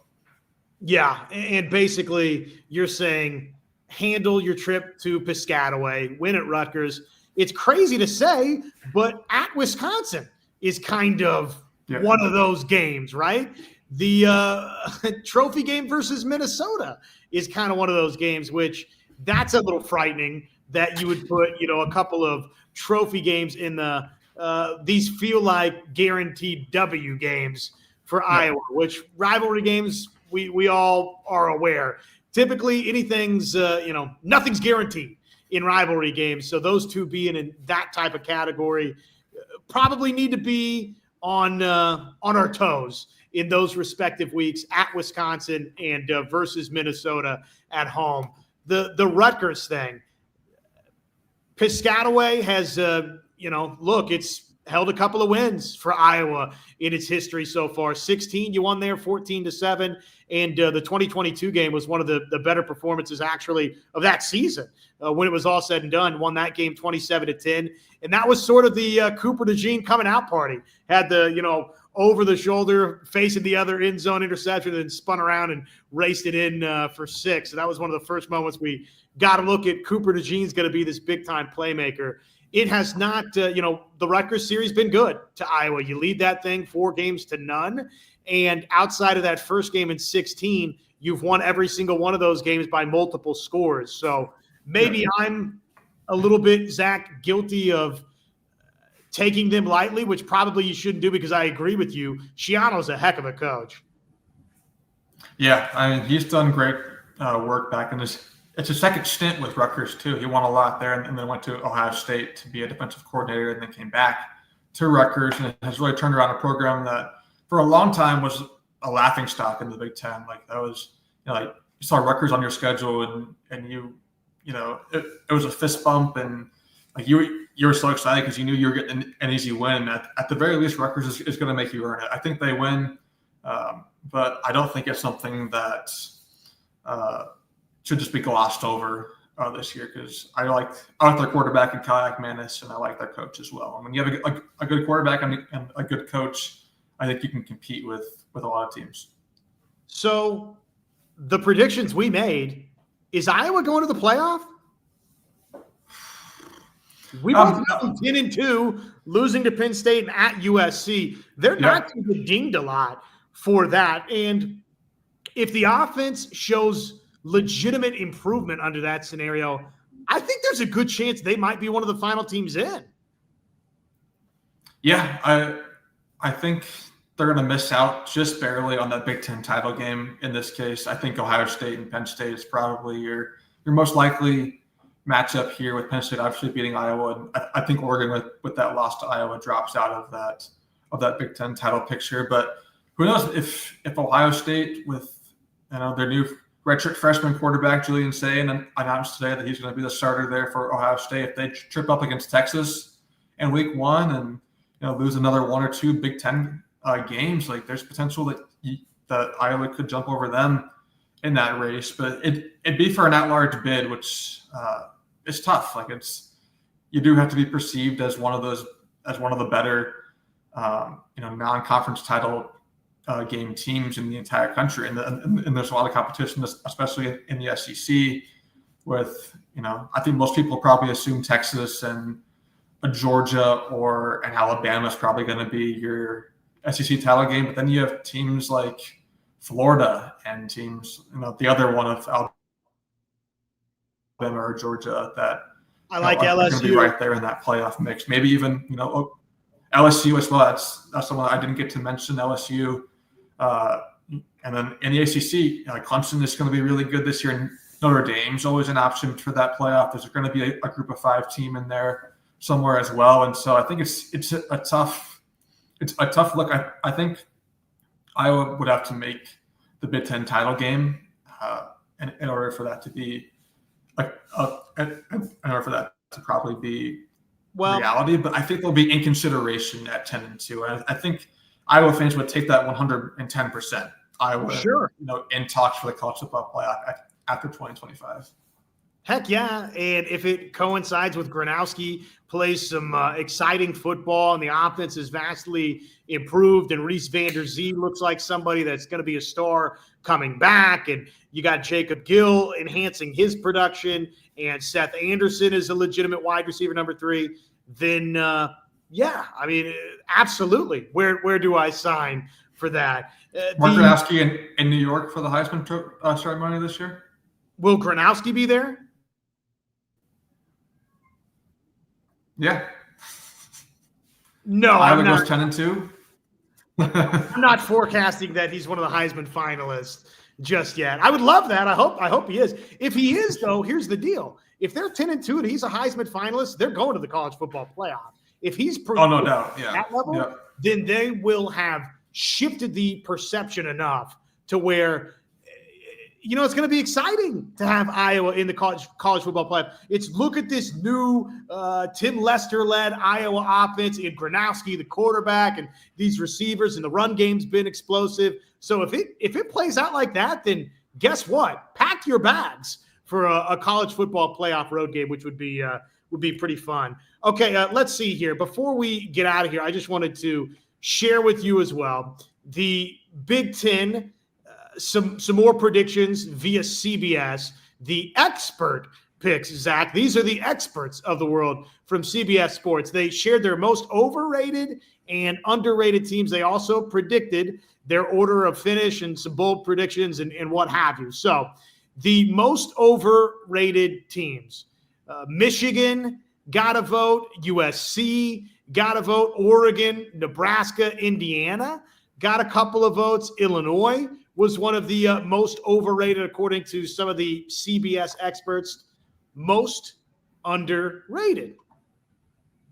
Yeah, and basically you're saying handle your trip to Piscataway, win at Rutgers. It's crazy to say, but at Wisconsin is kind of one of those games, right? The trophy game versus Minnesota is kind of one of those games, which that's a little frightening that you would put, a couple of trophy games in the these feel like guaranteed W games for Iowa, which rivalry games we all are aware. Typically anything's, nothing's guaranteed in rivalry games. So those two being in that type of category probably need to be on our toes in those respective weeks at Wisconsin and versus Minnesota at home. The Rutgers thing, Piscataway has, it's held a couple of wins for Iowa in its history so far. 16, you won there 14-7. And the 2022 game was one of the better performances actually of that season. When it was all said and done, won that game 27-10. And that was sort of the Cooper DeJean coming out party. Had the, over the shoulder facing the other end zone interception and spun around and raced it in for 6. So that was one of the first moments we got to look at Cooper DeJean's going to be this big time playmaker. It has not, the Rutgers series been good to Iowa. You lead that thing 4-0. And outside of that first game in 16, you've won every single one of those games by multiple scores. So maybe I'm a little bit, Zach, guilty of taking them lightly, which probably you shouldn't do because I agree with you. Schiano's a heck of a coach. Yeah, I mean, he's done great work back in his – it's his second stint with Rutgers, too. He won a lot there and then went to Ohio State to be a defensive coordinator and then came back to Rutgers and has really turned around a program that for a long time was a laughingstock in the Big Ten. Like that was, you saw Rutgers on your schedule and you it was a fist bump and like you were so excited because you knew you were getting an easy win. At the very least, Rutgers is going to make you earn it. I think they win, but I don't think it's something that should just be glossed over this year because I like their quarterback in Kaliak-Manis and I like their coach as well. And when you have a good quarterback and a good coach, I think you can compete with a lot of teams. So the predictions we made, is Iowa going to the playoff? We both 10-2. losing to Penn State and at USC. They're not going to get dinged a lot for that. And if the offense shows legitimate improvement under that scenario, I think there's a good chance they might be one of the final teams in. Yeah, I think they're going to miss out just barely on that Big Ten title game in this case. I think Ohio State and Penn State is probably your most likely matchup here, with Penn State obviously beating Iowa. And I think Oregon with that loss to Iowa drops out of that Big Ten title picture. But who knows if Ohio State with their new redshirt freshman quarterback Julian Sayin announced today that he's going to be the starter there for Ohio State, if they trip up against Texas in week 1 and lose another 1 or 2 Big Ten games, like there's potential that Iowa could jump over them in that race. But it'd be for an at-large bid, which is tough. Like you do have to be perceived as one of the better non-conference title game teams in the entire country, and there's a lot of competition, especially in the SEC. With I think most people probably assume Texas and a Georgia or an Alabama is probably going to be your SEC title game, but then you have teams like Florida and teams, the other one of Alabama or Georgia that I like are LSU going to be right there in that playoff mix. Maybe even LSU as well. That's the one I didn't get to mention. LSU, and then in the ACC, Clemson is going to be really good this year. And Notre Dame's always an option for that playoff. There's going to be a group of 5 team in there somewhere as well. And so I think it's a tough look. I think Iowa would have to make the Big Ten title game in order for that to be in order for that to probably be reality. But I think they'll be in consideration at 10-2. I think Iowa fans would take that 110%. Iowa, in talks for the college football playoff after 2025. Heck yeah. And if it coincides with Gronowski plays some exciting football and the offense is vastly improved and Reese Vander-Zee looks like somebody that's going to be a star coming back, and you got Jacob Gill enhancing his production and Seth Anderson is a legitimate wide receiver number 3, then absolutely. Where do I sign for that? Mark Gronowski in New York for the Heisman ceremony this year? Will Gronowski be there? Yeah. No, Iowa goes 10-2. I'm not forecasting that he's one of the Heisman finalists just yet. I would love that. I hope he is. If he is, though, here's the deal. If they're 10-2 and he's a Heisman finalist, they're going to the college football playoff. If he's no doubt, that level, then they will have shifted the perception enough to where it's going to be exciting to have Iowa in the college football playoff. It's look at this new Tim Lester-led Iowa offense in Gronowski, the quarterback, and these receivers, and the run game's been explosive. So if it plays out like that, then guess what? Pack your bags for a college football playoff road game, which would be pretty fun. Okay, let's see here. Before we get out of here, I just wanted to share with you as well the Big Ten. Some more predictions via CBS. The expert picks, Zach. These are the experts of the world from CBS Sports. They shared their most overrated and underrated teams. They also predicted their order of finish and some bold predictions and what have you. So the most overrated teams, Michigan got a vote, USC got a vote, Oregon, Nebraska, Indiana got a couple of votes, Illinois was one of the most overrated, according to some of the CBS experts. Most underrated.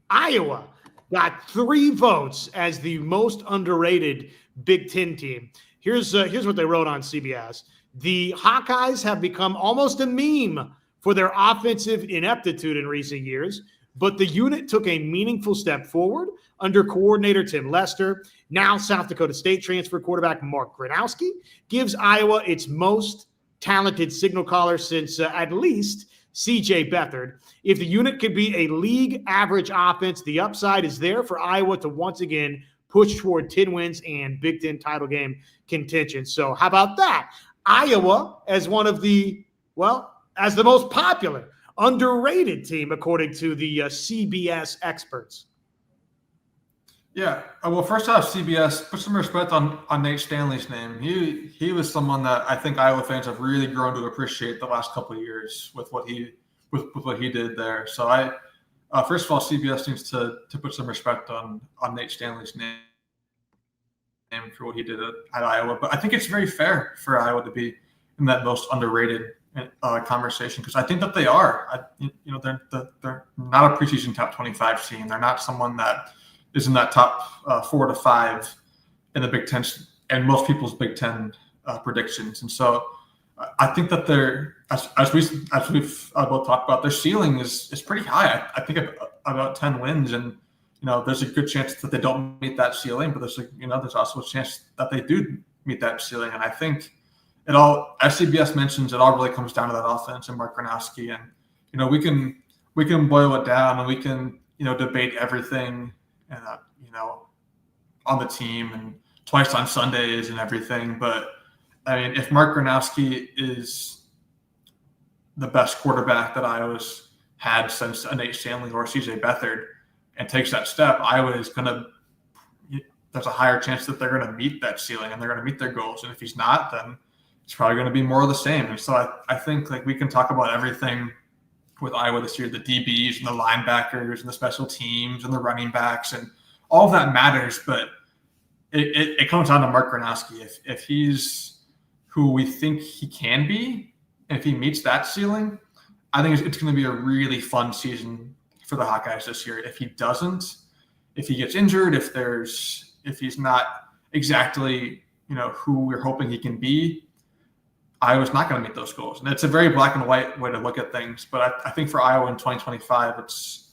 Iowa got 3 votes as the most underrated Big Ten team. Here's what they wrote on CBS. The Hawkeyes have become almost a meme for their offensive ineptitude in recent years, but the unit took a meaningful step forward under coordinator Tim Lester. Now South Dakota State transfer quarterback Mark Gronowski gives Iowa its most talented signal caller since at least C.J. Beathard. If the unit could be a league average offense, the upside is there for Iowa to once again push toward 10 wins and Big Ten title game contention. So how about that? Iowa as one of the, as the most popular, underrated team, according to the CBS experts. Yeah. Well, first off, CBS, put some respect on Nate Stanley's name. He was someone that I think Iowa fans have really grown to appreciate the last couple of years with what he did there. So first of all, CBS needs to put some respect on Nate Stanley's name for what he did at Iowa. But I think it's very fair for Iowa to be in that most underrated conversation, because I think that they are. They're not a preseason top 25 team. They're not someone that is in that top 4 to 5 in the Big Ten and most people's Big Ten predictions. And so I think that they're, as we've both talked about, their ceiling is pretty high. I think about 10 wins, and there's a good chance that they don't meet that ceiling, but there's also a chance that they do meet that ceiling. And I think it all, as CBS mentions, it all really comes down to that offense and Mark Gronowski. And we can boil it down, and we can debate everything, and on the team and twice on Sundays and everything. But I mean, if Mark Gronowski is the best quarterback that Iowa's had since Nate Stanley or CJ Beathard, and takes that step, Iowa is there's a higher chance that they're going to meet that ceiling and they're going to meet their goals. And if he's not, then it's probably going to be more of the same. And so I think we can talk about everything with Iowa this year, the DBs and the linebackers and the special teams and the running backs, and all of that matters. But it comes down to Mark Gronowski. If he's who we think he can be, if he meets that ceiling, I think it's going to be a really fun season for the Hawkeyes this year. If he doesn't, if he gets injured, if he's not exactly who we're hoping he can be, Iowa's not going to meet those goals. And it's a very black and white way to look at things. But I think for Iowa in 2025, it's,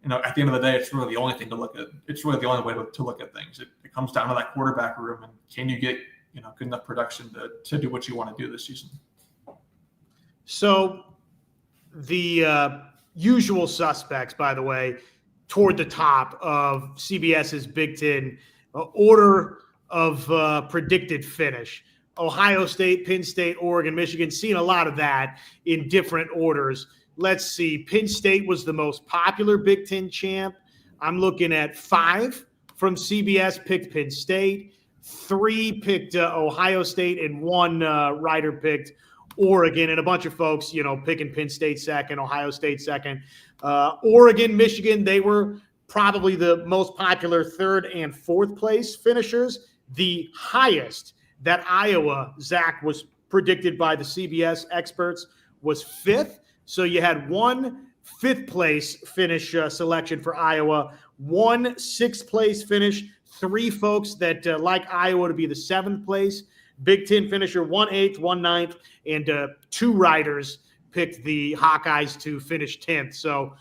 at the end of the day, it's really the only thing to look at. It's really the only way to look at things. It comes down to that quarterback room, and can you get, good enough production to do what you want to do this season. So the usual suspects, by the way, toward the top of CBS's Big Ten order of predicted finish. Ohio State, Penn State, Oregon, Michigan, seeing a lot of that in different orders. Let's see. Penn State was the most popular Big Ten champ. I'm looking at 5 from CBS picked Penn State, 3 picked Ohio State, and 1 writer picked Oregon, and a bunch of folks, picking Penn State second, Ohio State second. Oregon, Michigan, they were probably the most popular 3rd and 4th place finishers. The highest that Iowa, Zach, was predicted by the CBS experts was 5th. So you had 1 5th place finish selection for Iowa, 1 6th place finish, 3 folks that like Iowa to be the 7th place Big Ten finisher, 1 8th, 1 9th, and 2 writers picked the Hawkeyes to finish 10th. So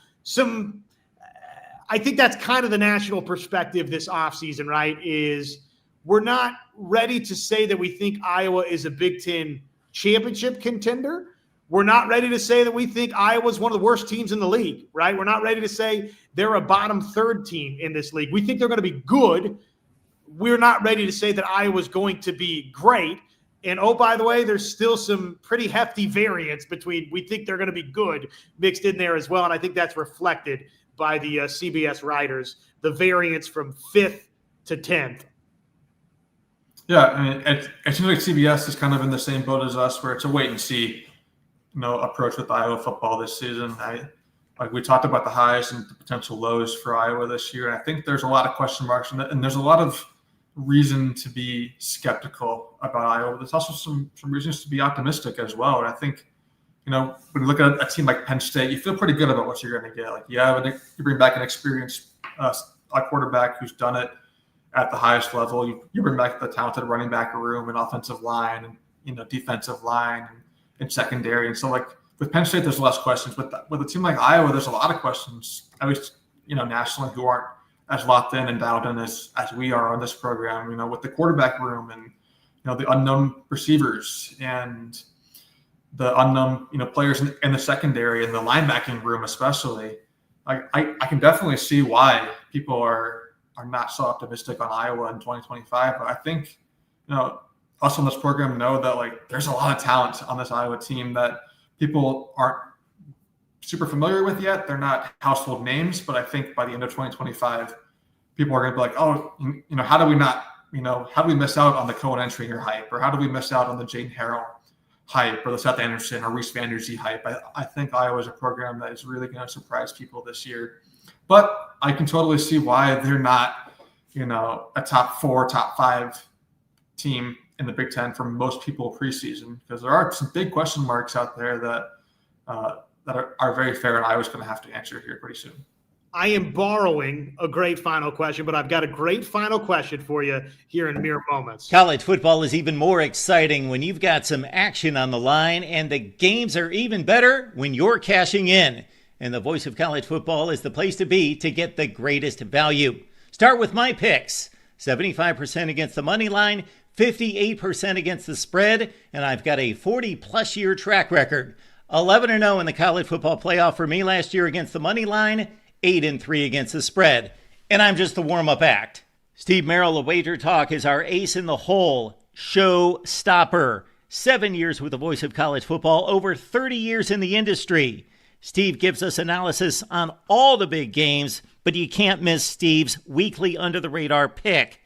I think that's kind of the national perspective this offseason, right, is we're not ready to say that we think Iowa is a Big Ten championship contender. We're not ready to say that we think Iowa's one of the worst teams in the league, right? We're not ready to say they're a bottom 3rd team in this league. We think they're going to be good. We're not ready to say that Iowa's going to be great. And, oh, by the way, there's still some pretty hefty variance between we think they're going to be good mixed in there as well. And I think that's reflected by the CBS writers, the variance from 5th to 10th. Yeah, I mean, it seems like CBS is kind of in the same boat as us, where it's a wait and see, approach with Iowa football this season. We talked about the highs and the potential lows for Iowa this year. And I think there's a lot of question marks, and there's a lot of reason to be skeptical about Iowa. There's also some reasons to be optimistic as well. And I think, when you look at a team like Penn State, you feel pretty good about what you're going to get. You bring back an experienced quarterback who's done it at the highest level. You bring back the talented running back room and offensive line and defensive line and secondary. And so with Penn State, there's less questions. With a team like Iowa, there's a lot of questions, at least nationally, who aren't as locked in and dialed in as we are on this program. With the quarterback room and the unknown receivers and the unknown players in the secondary and the linebacking room especially. I can definitely see why people are not so optimistic on Iowa in 2025. But I think, us on this program know that there's a lot of talent on this Iowa team that people aren't super familiar with yet. They're not household names, but I think by the end of 2025, people are going to be like, oh, how do we not, how do we miss out on the Cohen Entringer hype? Or how do we miss out on the Jane Harrell hype or the Seth Anderson or Reese Vanderzee hype? I think Iowa's a program that is really going to surprise people this year. But I can totally see why they're not, a top 4, top 5 team in the Big Ten for most people preseason, because there are some big question marks out there that are very fair, and Iowa's going to have to answer here pretty soon. I am borrowing a great final question, but I've got a great final question for you here in mere moments. College football is even more exciting when you've got some action on the line, and the games are even better when you're cashing in. And the Voice of College Football is the place to be to get the greatest value. Start with my picks. 75% against the money line, 58% against the spread, and I've got a 40-plus year track record. 11-0 in the college football playoff for me last year against the money line, 8-3 against the spread. And I'm just the warm-up act. Steve Merrill of Wager Talk is our ace in the hole, show stopper. 7 years with the Voice of College Football, over 30 years in the industry. Steve gives us analysis on all the big games, but you can't miss Steve's weekly under-the-radar pick.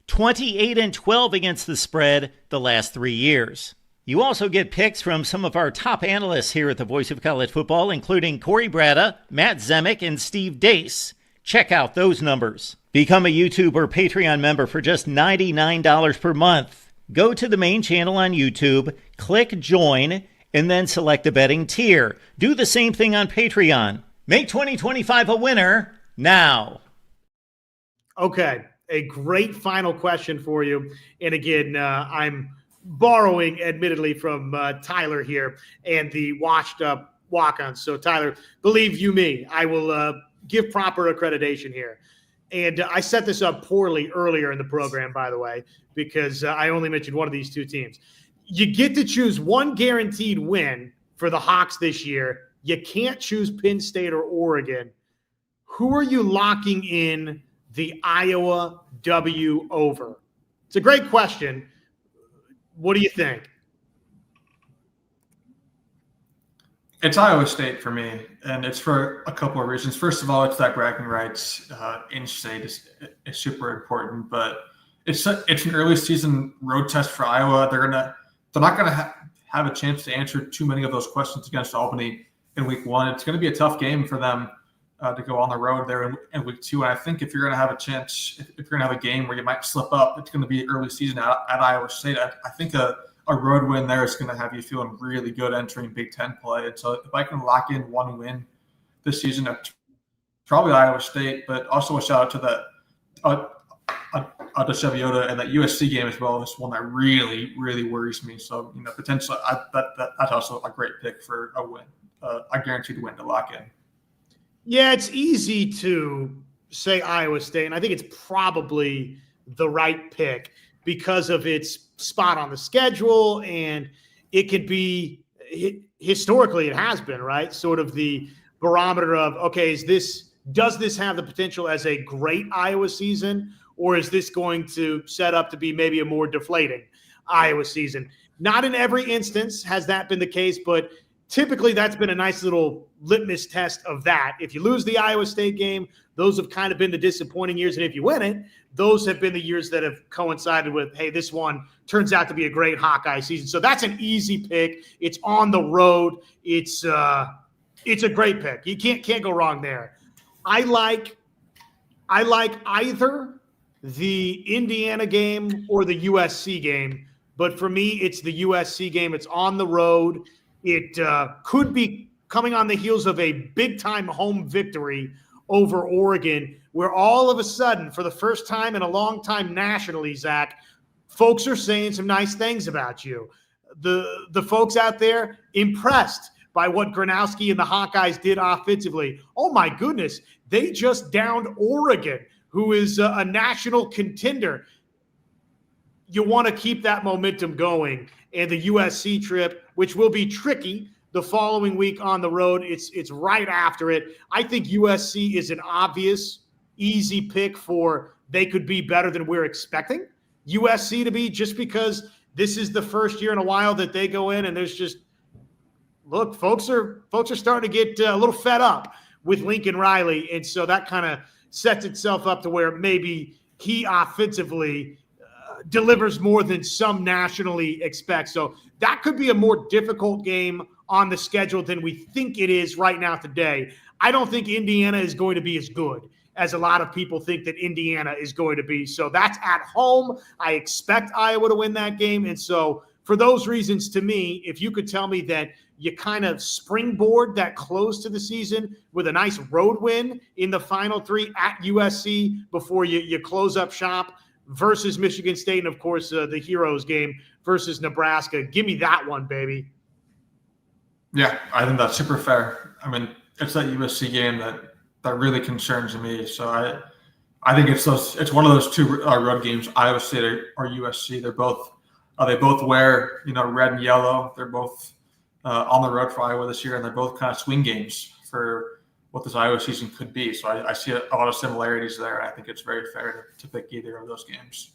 28-12 against the spread the last 3 years. You also get picks from some of our top analysts here at the Voice of College Football, including Corey Bratta, Matt Zemek, and Steve Dace. Check out those numbers. Become a YouTube or Patreon member for just $99 per month. Go to the main channel on YouTube, click join, and then select a betting tier. Do the same thing on Patreon. Make 2025 a winner now. Okay, a great final question for you. And again, I'm borrowing, admittedly, from Tyler here and the washed up walk-ons. So, Tyler, believe you me, I will give proper accreditation here. And I set this up poorly earlier in the program, by the way, because I only mentioned one of these two teams. You get to choose one guaranteed win for the Hawks this year. You can't choose Penn State or Oregon. Who are you locking in the Iowa W over? It's a great question. What do you think? It's Iowa State for me, and it's for a couple of reasons. First of all, it's that bragging rights in state is super important, but it's an early season road test for Iowa. They're not gonna have a chance to answer too many of those questions against Albany in week 1. It's going to be a tough game for them to go on the road there in week 2. And I think if you're going to have a chance, if you're going to have a game where you might slip up, it's going to be early season at Iowa State. I think a road win there is going to have you feeling really good entering Big Ten play. And so if I can lock in one win this season, it's probably Iowa State, but also a shout out to the Cheviotta and that USC game as well is one that really, really worries me. So, potentially that's also a great pick for a win, a guaranteed win to lock in. Yeah, it's easy to say Iowa State, and I think it's probably the right pick because of its spot on the schedule, and it could be historically it has been, right? Sort of the barometer of, okay, does this have the potential as a great Iowa season, or is this going to set up to be maybe a more deflating Iowa season? Not in every instance has that been the case, but typically that's been a nice little litmus test of that. If you lose the Iowa State game, those have kind of been the disappointing years. And if you win it, those have been the years that have coincided with, hey, this one turns out to be a great Hawkeye season. So that's an easy pick. It's on the road. It's a great pick. You can't go wrong there. I like either the Indiana game or the USC game, but for me, it's the USC game. It's on the road. It could be coming on the heels of a big-time home victory over Oregon, where all of a sudden, for the first time in a long time nationally, Zach, folks are saying some nice things about you. The folks out there impressed by what Gronowski and the Hawkeyes did offensively. Oh, my goodness. They just downed Oregon, who is a national contender. You want to keep that momentum going. And the USC trip, which will be tricky the following week on the road, it's right after it. I think USC is an obvious, easy pick for they could be better than we're expecting USC to be, just because this is the first year in a while that they go in and there's just, look, folks are starting to get a little fed up with Lincoln Riley. And so that kind of sets itself up to where maybe he offensively delivers more than some nationally expect. So that could be a more difficult game on the schedule than we think it is right now today. I don't think Indiana is going to be as good as a lot of people think that Indiana is going to be. So that's at home. I expect Iowa to win that game. And so for those reasons, to me, if you could tell me that you kind of springboard that close to the season with a nice road win in the final 3 at USC before you close up shop versus Michigan State, and of course the Heroes game versus Nebraska. Give me that one, baby. Yeah, I think that's super fair. I mean, it's that USC game that really concerns me. So I think it's one of those 2 road games, Iowa State or USC. They both wear red and yellow. They're both on the road for Iowa this year, and they're both kind of swing games for what this Iowa season could be. So I see a lot of similarities there. I think it's very fair to pick either of those games.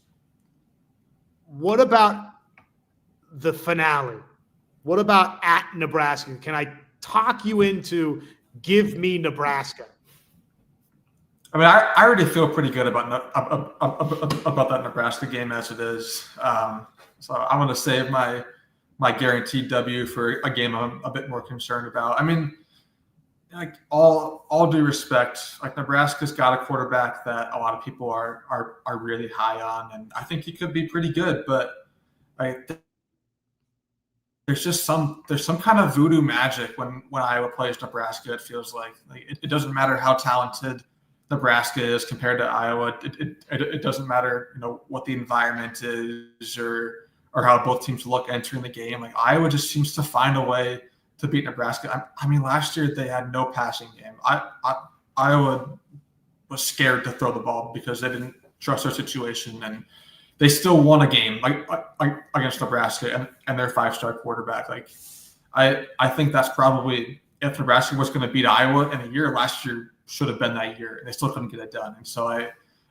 What about the finale? What about at Nebraska? Can I talk you into give me Nebraska? I mean, I already feel pretty good about that Nebraska game as it is. So I'm going to save my guaranteed W for a game I'm a bit more concerned about. I mean, like all due respect, like Nebraska's got a quarterback that a lot of people are really high on, and I think he could be pretty good. But like, there's some kind of voodoo magic when Iowa plays Nebraska. It feels like it doesn't matter how talented Nebraska is compared to Iowa. It doesn't matter what the environment is or how both teams look entering the game. Like Iowa just seems to find a way to beat Nebraska. I mean, last year they had no passing game. Iowa was scared to throw the ball because they didn't trust their situation, and they still won a game like against Nebraska and their 5-star quarterback. Like I think that's probably, if Nebraska was going to beat Iowa in a year, last year should have been that year, and they still couldn't get it done. And so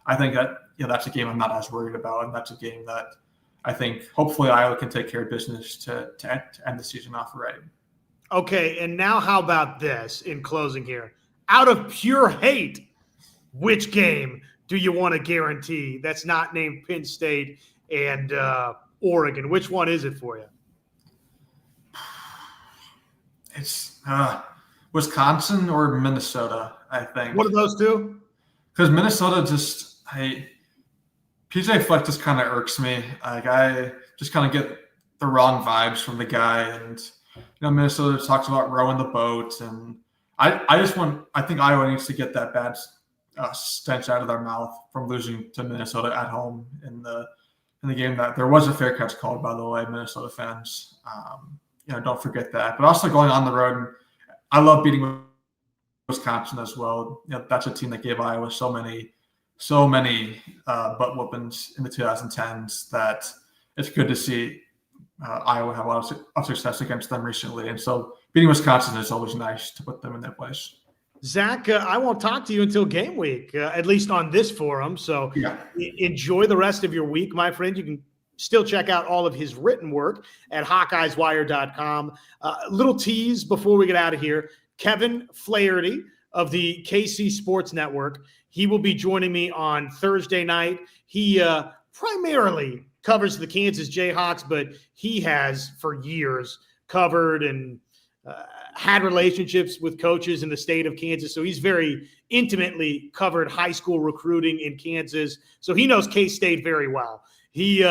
I think that that's a game I'm not as worried about, and that's a game that I think hopefully Iowa can take care of business to end the season off right. Okay, and now how about this in closing here? Out of pure hate, which game do you want to guarantee that's not named Penn State and Oregon? Which one is it for you? It's Wisconsin or Minnesota, I think. What are those two? Because Minnesota PJ Fleck just kind of irks me. Like I just kind of get the wrong vibes from the guy, and Minnesota talks about rowing the boat, and I think Iowa needs to get that bad stench out of their mouth from losing to Minnesota at home in the game. That there was a fair catch called, by the way, Minnesota fans. Don't forget that. But also going on the road, I love beating Wisconsin as well. That's a team that gave Iowa so many butt whoopings in the 2010s that it's good to see Iowa have a lot of success against them recently. And so beating Wisconsin is always nice to put them in their place. Zach, I won't talk to you until game week, at least on this forum. So yeah. Enjoy the rest of your week, my friend. You can still check out all of his written work at HawkeyesWire.com. Little tease before we get out of here. Kevin Flaherty of the KC Sports Network, he will be joining me on Thursday night. He primarily covers the Kansas Jayhawks, but he has for years covered and had relationships with coaches in the state of Kansas. So he's very intimately covered high school recruiting in Kansas. So he knows K-State very well. He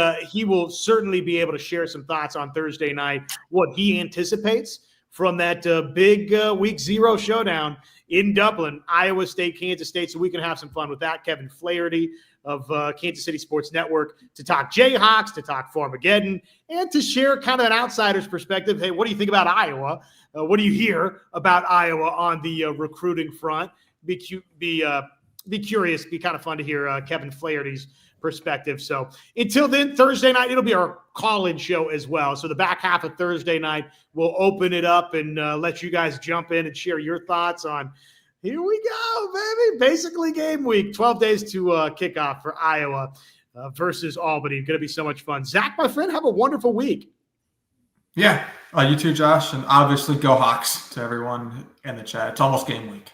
will certainly be able to share some thoughts on Thursday night, what he anticipates from that big week 0 showdown in Dublin, Iowa State, Kansas State. So we can have some fun with that. Kevin Flaherty of Kansas City Sports Network to talk Jayhawks, to talk Farmageddon, and to share kind of an outsider's perspective. Hey, what do you think about Iowa? What do you hear about Iowa on the recruiting front? Be curious. Be kind of fun to hear Kevin Flaherty's perspective. So until then, Thursday night, it'll be our call-in show as well. So the back half of Thursday night, we'll open it up and let you guys jump in and share your thoughts on, here we go, baby. Basically game week, 12 days to kickoff for Iowa versus Albany. Going to be so much fun. Zach, my friend, have a wonderful week. Yeah, you too, Josh. And obviously go Hawks to everyone in the chat. It's almost game week.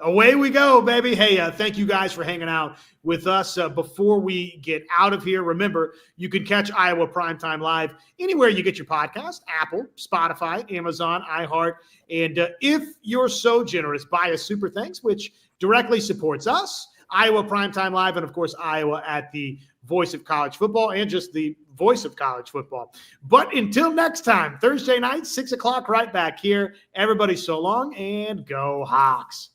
Away we go, baby. Hey, thank you guys for hanging out with us. Before we get out of here, remember, you can catch Iowa Primetime Live anywhere you get your podcast, Apple, Spotify, Amazon, iHeart. And if you're so generous, buy a super thanks, which directly supports us, Iowa Primetime Live, and, of course, Iowa at the Voice of College Football and just the voice of college football. But until next time, Thursday night, 6 o'clock, right back here. Everybody, so long, and go Hawks.